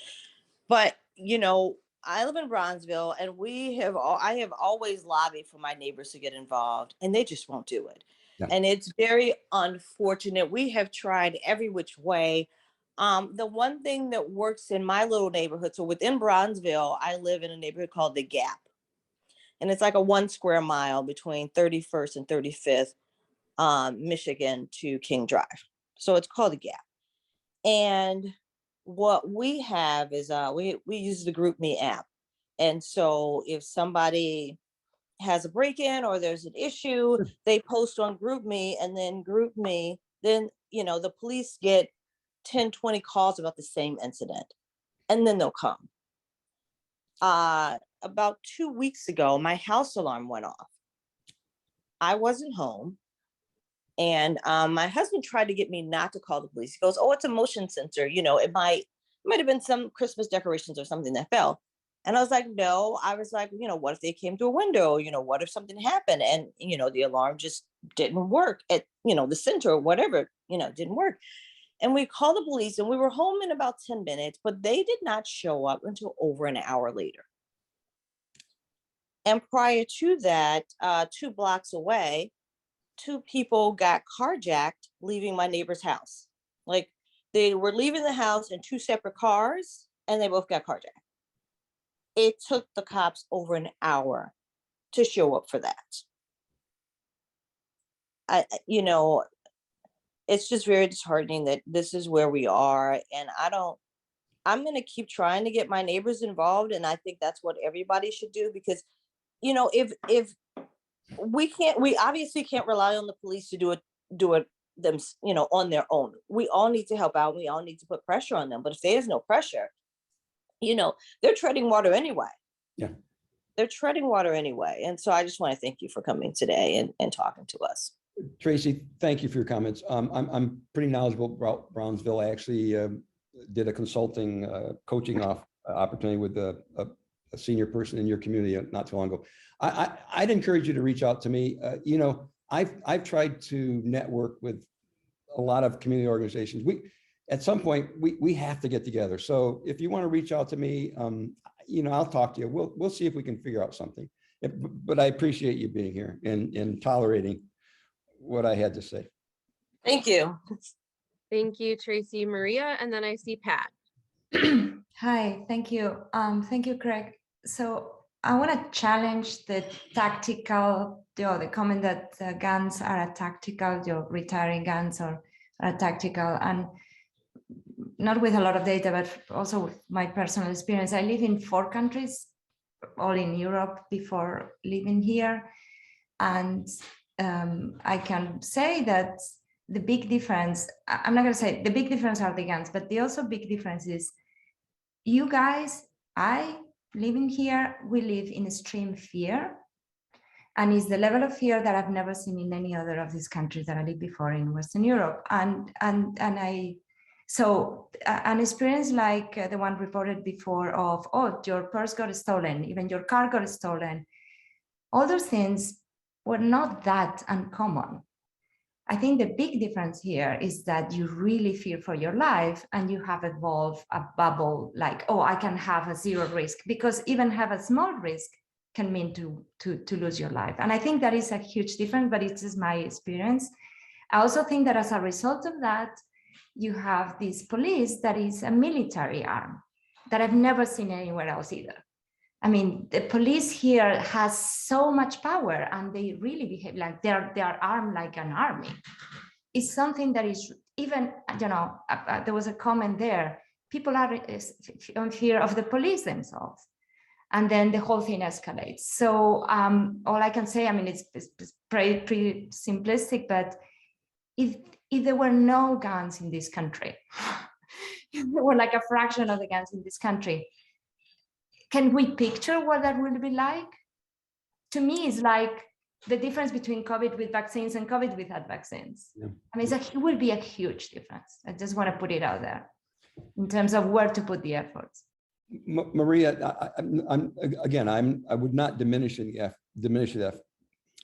But, you know, I live in Bronzeville and I have always lobbied for my neighbors to get involved and they just won't do it. Yeah. And it's very unfortunate. We have tried every which way. The one thing that works in my little neighborhood, so within Bronzeville, I live in a neighborhood called The Gap. And it's like a 1 square mile between 31st and 35th, Michigan to King Drive. So it's called The Gap. And what we have is we use the GroupMe app. And so if somebody has a break-in or there's an issue, they post on GroupMe, and then GroupMe, then, you know, the police get 10, 20 calls about the same incident, and then they'll come. About 2 weeks ago, my house alarm went off. I wasn't home. And my husband tried to get me not to call the police. He goes, "Oh, it's a motion sensor. You know, it might have been some Christmas decorations or something that fell." And I was like, no. I was like, you know, what if they came through a window? You know, what if something happened? And, you know, the alarm just didn't work at, you know, the center or whatever, you know, didn't work. And we called the police, and we were home in about 10 minutes, but they did not show up until over an hour later. And prior to that, 2 blocks away, 2 people got carjacked leaving my neighbor's house. Like, they were leaving the house in 2 separate cars, and they both got carjacked. It took the cops over an hour to show up for that. You know, it's just very disheartening that this is where we are. And I'm going to keep trying to get my neighbors involved. And I think that's what everybody should do, because, you know, if we obviously can't rely on the police to do it them, you know, on their own. We all need to help out. We all need to put pressure on them. But if there's no pressure, you know, they're treading water anyway. Yeah. They're treading water anyway. And so I just want to thank you for coming today and talking to us. Tracy, thank you for your comments. I'm pretty knowledgeable about Brownsville. I actually did a consulting coaching opportunity with a senior person in your community not too long ago. I'd encourage you to reach out to me. You know, I've tried to network with a lot of community organizations. At some point we have to get together. So if you want to reach out to me, you know, I'll talk to you. We'll see if we can figure out something. But I appreciate you being here and tolerating what I had to say. Thank you. Thank you, Tracy. Maria, and then I see Pat. Hi, thank you. Thank you, Craig. So I want to challenge the tactical, the comment that guns are a tactical, your retiring guns are tactical, and not with a lot of data, but also with my personal experience. I live in 4 countries, all in Europe before living here. And I can say that the big difference, I'm not going to say the big difference are the guns, but the also big difference is you guys, I living here, we live in extreme fear. And it's the level of fear that I've never seen in any other of these countries that I lived before in Western Europe. So an experience like the one reported before of, oh, your purse got stolen, even your car got stolen. All those things were not that uncommon. I think the big difference here is that you really fear for your life and you have evolved a bubble like, oh, I can have a 0 risk, because even have a small risk can mean to lose your life. And I think that is a huge difference, but it is my experience. I also think that as a result of that, you have this police that is a military arm that I've never seen anywhere else either. I mean, the police here has so much power and they really behave like they are armed like an army. It's something that is even, you know, there was a comment there, people are in fear of the police themselves. And then the whole thing escalates. So all I can say, I mean, it's pretty simplistic, but if there were no guns in this country, if there were like a fraction of the guns in this country, can we picture what that would be like? To me, it's like the difference between COVID with vaccines and COVID without vaccines. Yeah. I mean, it will be a huge difference. I just want to put it out there in terms of where to put the efforts. Maria, I would not diminish the effort.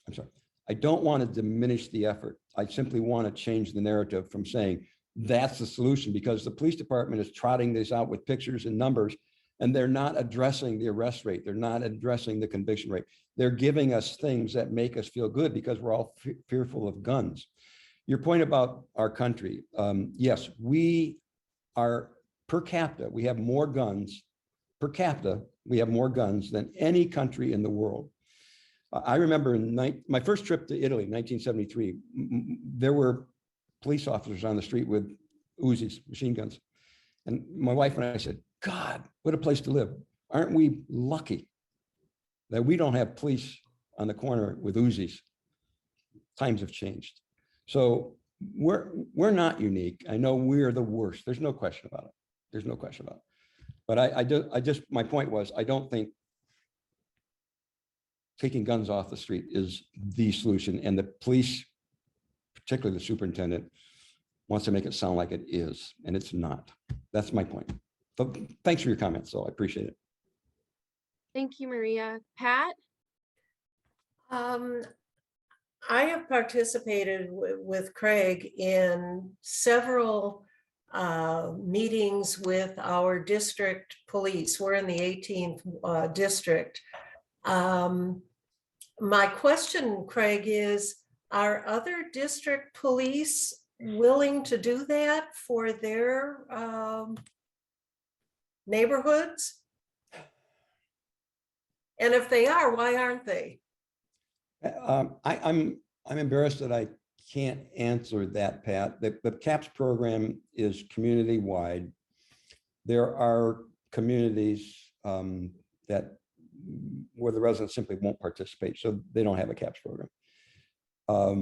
I'm sorry. I don't want to diminish the effort. I simply want to change the narrative from saying that's the solution, because the police department is trotting this out with pictures and numbers. And they're not addressing the arrest rate. They're not addressing the conviction rate. They're giving us things that make us feel good because we're all fearful of guns. Your point about our country, yes, we are per capita, we have more guns per capita. We have more guns than any country in the world. I remember my first trip to Italy in 1973, there were police officers on the street with Uzis, machine guns. And my wife and I said, God, what a place to live. Aren't we lucky that we don't have police on the corner with Uzis? Times have changed. So we're not unique. I know we're the worst. There's no question about it. There's no question about it. But I just, my point was, I don't think taking guns off the street is the solution. And the police, particularly the superintendent, wants to make it sound like it is, and it's not. That's my point. So thanks for your comments, so I appreciate it. Thank you, Maria. Pat? I have participated with Craig in several meetings with our district police. We're in the 18th district. My question, Craig, is, are other district police willing to do that for their neighborhoods? And if they are, why aren't they? I'm embarrassed that I can't answer that, Pat. The CAPS program is community-wide. There are communities that where the residents simply won't participate, so they don't have a CAPS program. So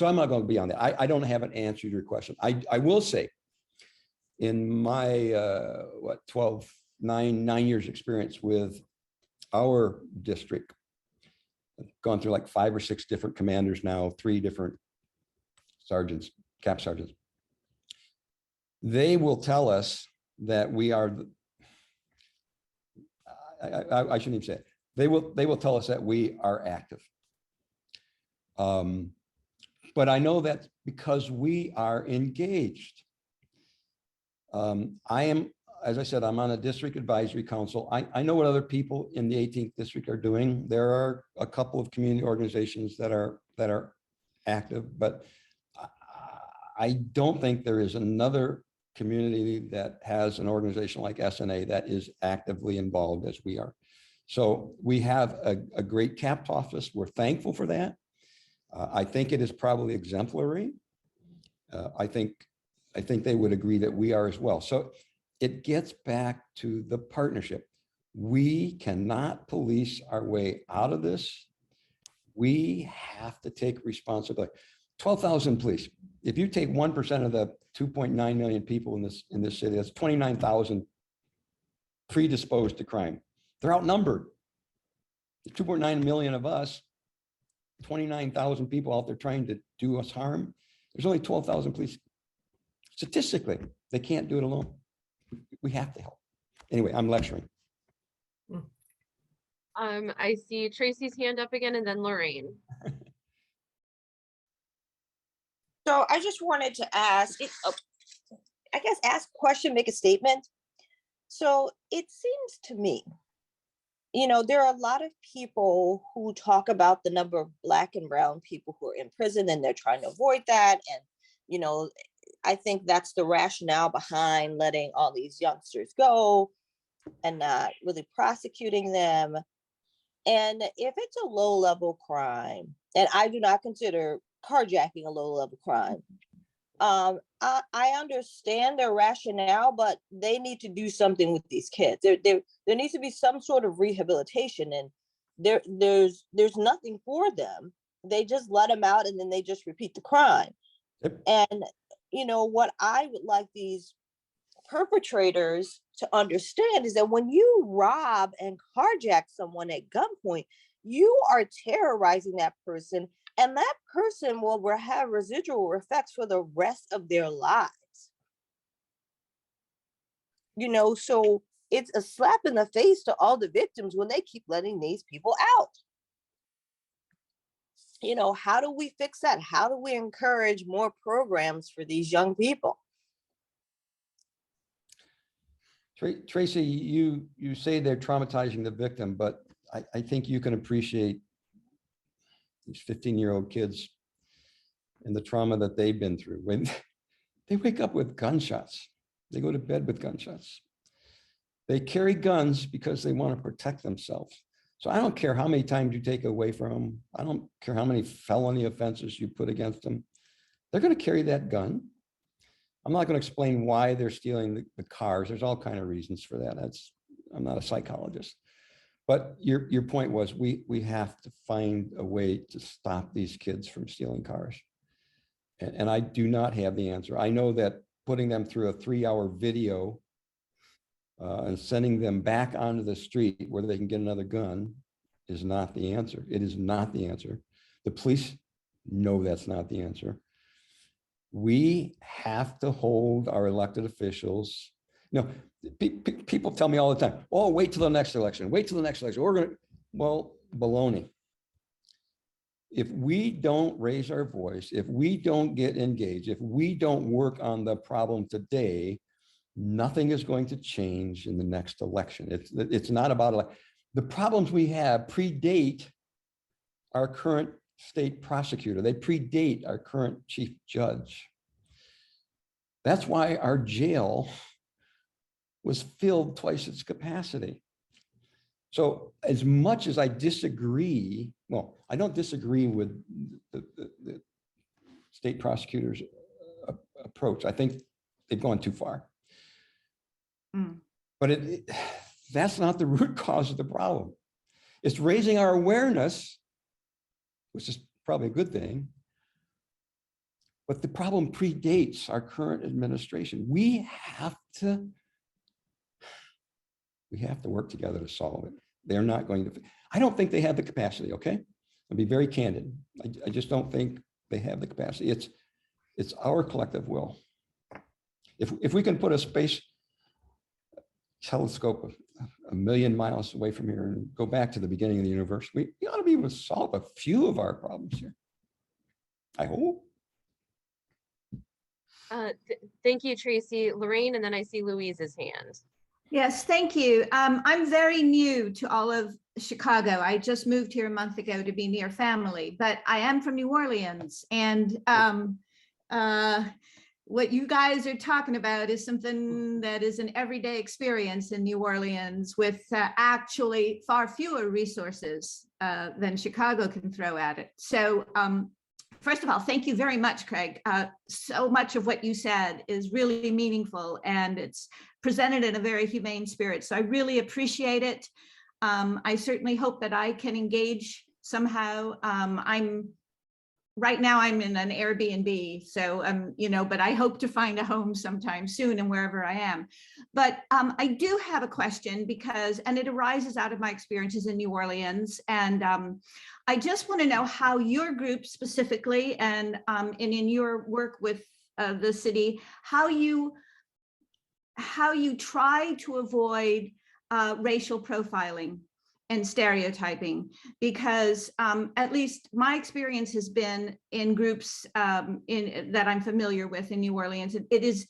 I'm not going to be on that. I don't have an answer to your question. I will say, in my 9 years experience with our district, I've gone through like 5 or 6 different commanders now, 3 different sergeants, CAP sergeants. They will tell us that we are, I shouldn't even say it. They will tell us that we are active. But I know that because we are engaged. I am, as I said, I'm on a district advisory council. I know what other people in the 18th district are doing. There are a couple of community organizations that are active, but I don't think there is another community that has an organization like SNA that is actively involved as we are. So we have a great CAPS office. We're thankful for that. I think it is probably exemplary. I think they would agree that we are as well. So it gets back to the partnership. We cannot police our way out of this. We have to take responsibility. 12,000 police. If you take 1% of the 2.9 million people in this city, that's 29,000 predisposed to crime. They're outnumbered. The 2.9 million of us, 29,000 people out there trying to do us harm. There's only 12,000 police. Statistically, they can't do it alone. We have to help. Anyway, I'm lecturing. I see Tracy's hand up again, and then Lorraine. So I just wanted to ask, I guess, ask a question, make a statement. So it seems to me, there are a lot of people who talk about the number of Black and brown people who are in prison, and they're trying to avoid that. And, I think that's the rationale behind letting all these youngsters go and not really prosecuting them. And if it's a low-level crime, and I do not consider carjacking a low-level crime, I understand their rationale, but they need to do something with these kids. There needs to be some sort of rehabilitation, and there's nothing for them. They just let them out, and then they just repeat the crime. Yep. And what I would like these perpetrators to understand is that when you rob and carjack someone at gunpoint, you are terrorizing that person, and that person will have residual effects for the rest of their lives. So it's a slap in the face to all the victims when they keep letting these people out. How do we fix that? How do we encourage more programs for these young people? Tracy, you say they're traumatizing the victim, but I think you can appreciate these 15-year-old kids and the trauma that they've been through. When they wake up with gunshots, they go to bed with gunshots. They carry guns because they want to protect themselves. So I don't care how many times you take away from them. I don't care how many felony offenses you put against them. They're going to carry that gun. I'm not going to explain why they're stealing the cars. There's all kinds of reasons for that. I'm not a psychologist. But your point was we have to find a way to stop these kids from stealing cars. And I do not have the answer. I know that putting them through a 3-hour video and sending them back onto the street where they can get another gun is not the answer. It is not the answer. The police know that's not the answer. We have to hold our elected officials. You know, people tell me all the time, oh, wait till the next election, wait till the next election. We're gonna, well, baloney. If we don't raise our voice, if we don't get engaged, if we don't work on the problem today, nothing is going to change in the next election. It's not about the problems we have predate our current state prosecutor. They predate our current chief judge. That's why our jail was filled twice its capacity. So as much as I disagree, well, I don't disagree with the state prosecutor's approach. I think they've gone too far. But that's not the root cause of the problem. It's raising our awareness, which is probably a good thing. But the problem predates our current administration. We have to work together to solve it. They're not going to, I don't think they have the capacity, okay? I'll be very candid. I just don't think they have the capacity. It's our collective will. If we can put a space telescope a million miles away from here and go back to the beginning of the universe, we ought to be able to solve a few of our problems here. I hope. Thank you, Tracy. Lorraine, and then I see Louise's hand. Yes, thank you. I'm very new to all of Chicago. I just moved here a month ago to be near family, but I am from New Orleans. And what you guys are talking about is something that is an everyday experience in New Orleans with actually far fewer resources than Chicago can throw at it. So first of all, thank you very much, Craig. So much of what you said is really meaningful and it's presented in a very humane spirit. So I really appreciate it. I certainly hope that I can engage somehow. Right now I'm in an Airbnb, so but I hope to find a home sometime soon and wherever I am. But I do have a question and it arises out of my experiences in New Orleans. And I just want to know how your group specifically and in your work with the city, how you try to avoid racial profiling and stereotyping, because at least my experience has been in groups that I'm familiar with in New Orleans. It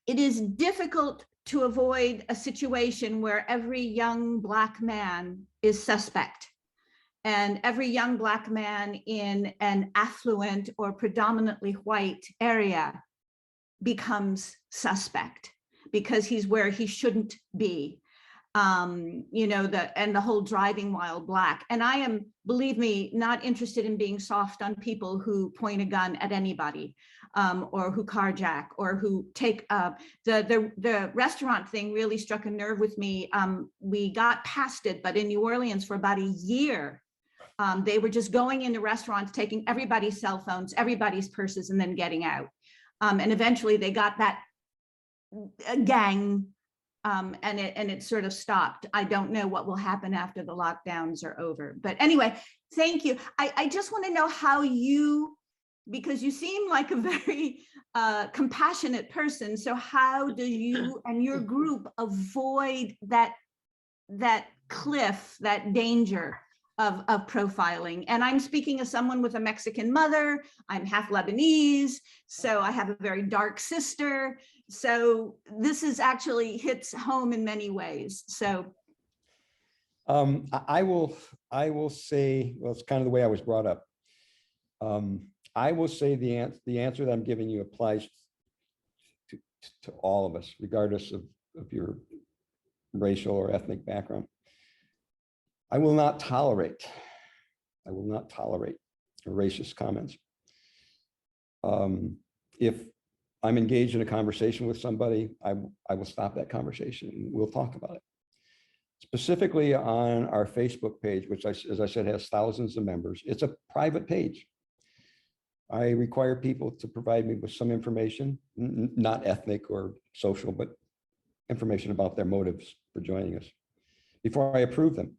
is difficult to avoid a situation where every young Black man is suspect, and every young Black man in an affluent or predominantly white area becomes suspect because he's where he shouldn't be. And the whole driving while Black. And I am, believe me, not interested in being soft on people who point a gun at anybody, or who carjack, or who take the restaurant thing really struck a nerve with me. We got past it, but in New Orleans for about a year, they were just going into restaurants, taking everybody's cell phones, everybody's purses, and then getting out. And eventually they got that gang. And it sort of stopped. I don't know what will happen after the lockdowns are over. But anyway, thank you. I just want to know how because you seem like a very compassionate person. So how do you and your group avoid that cliff, that danger of profiling. And I'm speaking as someone with a Mexican mother. I'm half Lebanese, so I have a very dark sister. So this is actually hits home in many ways. So I will say, well, it's kind of the way I was brought up. I will say the answer that I'm giving you applies to all of us, regardless of your racial or ethnic background. I will not tolerate racist comments. If I'm engaged in a conversation with somebody, I will stop that conversation and we'll talk about it. Specifically on our Facebook page, which as I said, has thousands of members. It's a private page. I require people to provide me with some information, not ethnic or social, but information about their motives for joining us before I approve them.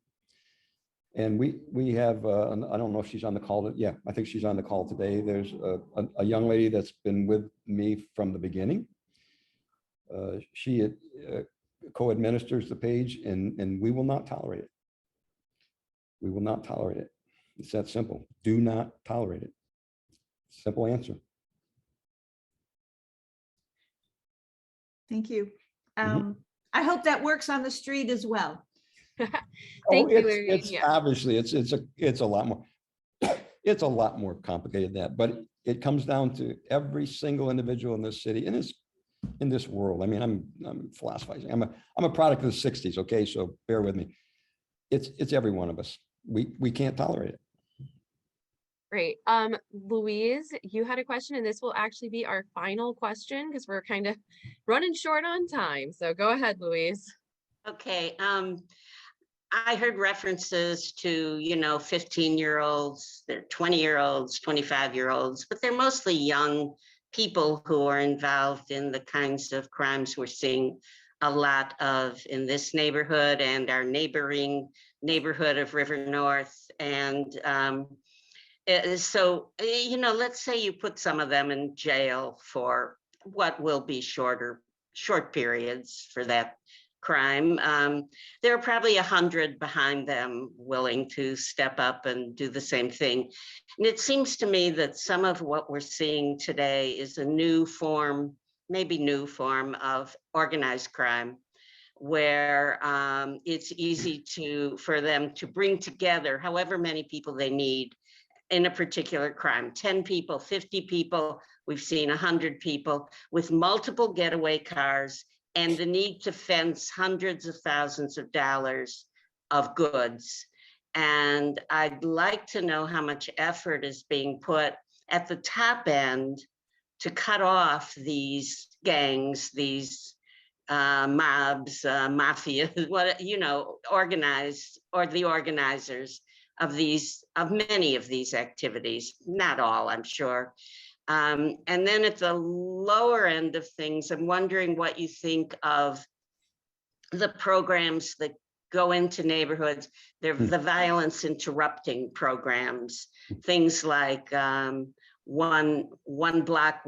And we have, I don't know if she's on the call. Yeah, I think she's on the call today. There's a young lady that's been with me from the beginning. She co-administers the page, and we will not tolerate it. We will not tolerate it. It's that simple. Do not tolerate it. Simple answer. thank you. Mhm. I hope that works on the street as well. Thank you, it's, Irene. it's Yeah. obviously it's a lot more it's a lot more complicated than that, but it comes down to every single individual in this city, in this world. I mean, I'm philosophizing. I'm a product of the 60s. Okay, so bear with me. It's every one of us. We can't tolerate it. Great. Louise, you had a question, and this will actually be our final question because we're kind of running short on time. So go ahead, Louise. Okay. I heard references to, 15-year-olds, they're 20-year-olds, 25-year-olds, but they're mostly young people who are involved in the kinds of crimes we're seeing a lot of in this neighborhood and our neighboring neighborhood of River North. And so, let's say you put some of them in jail for what will be short periods for that crime. There are probably 100 behind them willing to step up and do the same thing. And it seems to me that some of what we're seeing today is a new form of organized crime, where it's easy for them to bring together however many people they need in a particular crime, 10 people, 50 people, we've seen 100 people with multiple getaway cars and the need to fence hundreds of thousands of dollars of goods. And I'd like to know how much effort is being put at the top end to cut off these gangs, these mobs, mafia, organized, or the organizers of many of these activities, not all, I'm sure. And then at the lower end of things, I'm wondering what you think of the programs that go into neighborhoods. They're the violence interrupting programs, things like one block,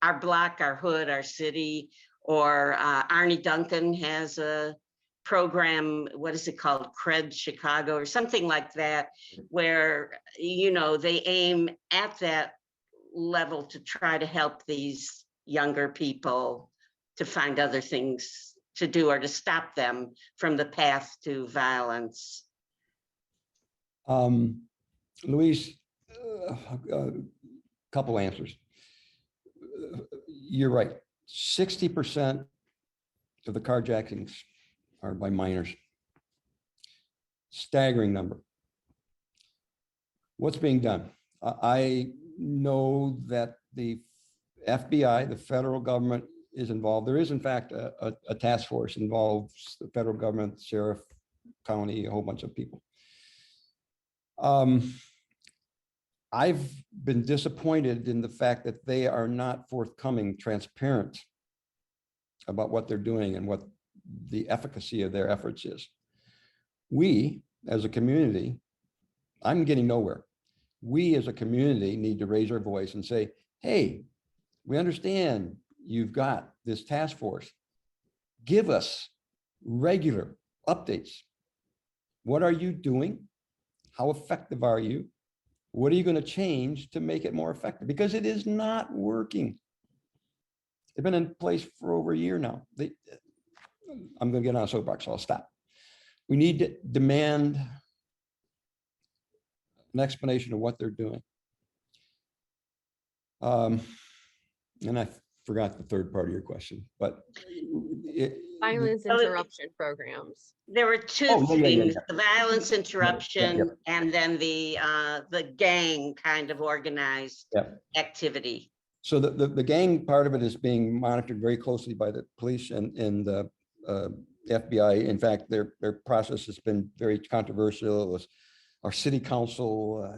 our block, our hood, our city, or Arnie Duncan has a program, what is it called, Cred Chicago or something like that, where they aim at that level to try to help these younger people to find other things to do or to stop them from the path to violence. Louise, a couple answers. You're right. 60% of the carjackings are by minors. Staggering number. What's being done? I know that the FBI, the federal government, is involved. There is, in fact, a task force involves the federal government, sheriff, county, a whole bunch of people. I've been disappointed in the fact that they are not forthcoming, transparent about what they're doing and what the efficacy of their efforts is. We, as a community, I'm getting nowhere. We, as a community, need to raise our voice and say, hey, we understand you've got this task force. Give us regular updates. What are you doing? How effective are you? What are you going to change to make it more effective? Because it is not working. They've been in place for over a year now. I'm going to get on a soapbox, so I'll stop. We need to demand an explanation of what they're doing. And I forgot the third part of your question, but Violence Oh, interruption programs. There were two Oh, yeah, things, the violence interruption yeah. and then the gang kind of organized Yeah. activity. So the gang part of it is being monitored very closely by the police and the FBI. In fact, their process has been very controversial. Our city council,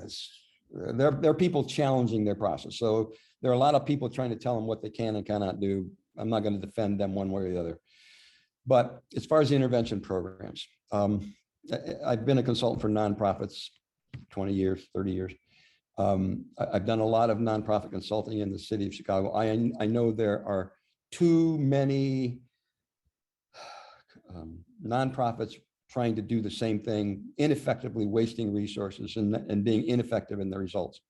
there are people challenging their process. So there are a lot of people trying to tell them what they can and cannot do. I'm not going to defend them one way or the other. But as far as the intervention programs, I've been a consultant for nonprofits 20 years, 30 years. I've done a lot of nonprofit consulting in the city of Chicago. I know there are too many nonprofits trying to do the same thing, ineffectively wasting resources and being ineffective in the results.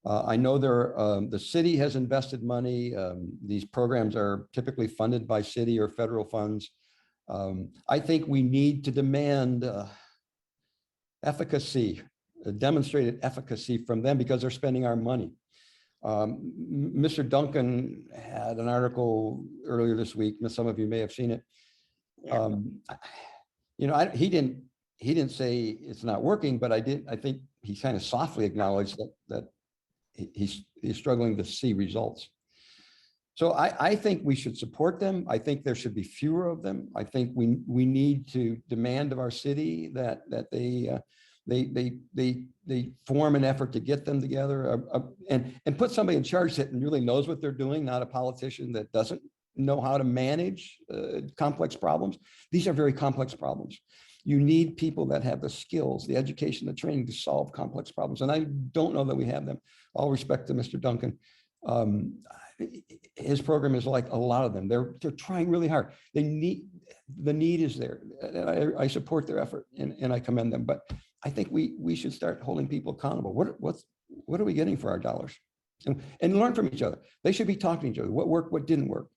I know the city has invested money. These programs are typically funded by city or federal funds. I think we need to demand efficacy, demonstrated efficacy from them because they're spending our money. Mr. Duncan had an article earlier this week. Some of you may have seen it. Yeah. He didn't say it's not working, but I think he kind of softly acknowledged that he's struggling to see results. So I think we should support them. I think there should be fewer of them. I think we need to demand of our city that they form an effort to get them together and put somebody in charge that really knows what they're doing, not a politician that doesn't know how to manage complex problems. These are very complex problems. You need people that have the skills, the education, the training to solve complex problems. And I don't know that we have them. All respect to Mr. Duncan. His program is like a lot of them. They're trying really hard. The need is there. I support their effort and I commend them. But I think we should start holding people accountable. What are we getting for our dollars? And learn from each other. They should be talking to each other. What worked, what didn't work.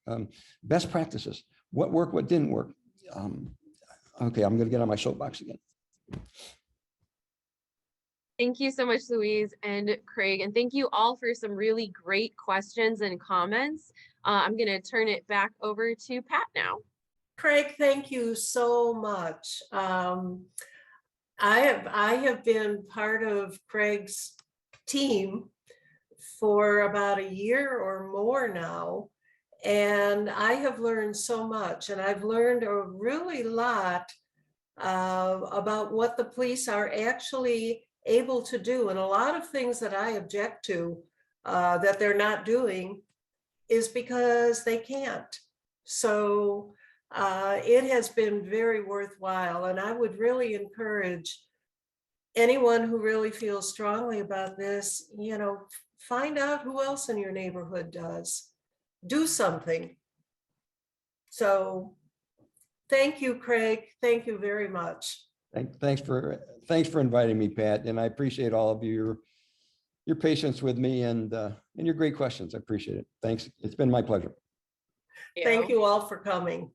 Best practices. What worked, what didn't work. Okay, I'm going to get on my soapbox again. Thank you so much, Louise and Craig. And thank you all for some really great questions and comments. I'm going to turn it back over to Pat now. Craig, thank you so much. I have been part of Craig's team for about a year or more now, and I have learned so much, and I've learned a really lot about what the police are actually able to do. And a lot of things that I object to that they're not doing is because they can't. So it has been very worthwhile, and I would really encourage anyone who really feels strongly about this, find out who else in your neighborhood does. Do something. So thank you, Craig. Thank you very much. Thanks for inviting me, Pat. And I appreciate all of your patience with me and your great questions. I appreciate it. Thanks. It's been my pleasure. Thank you all for coming.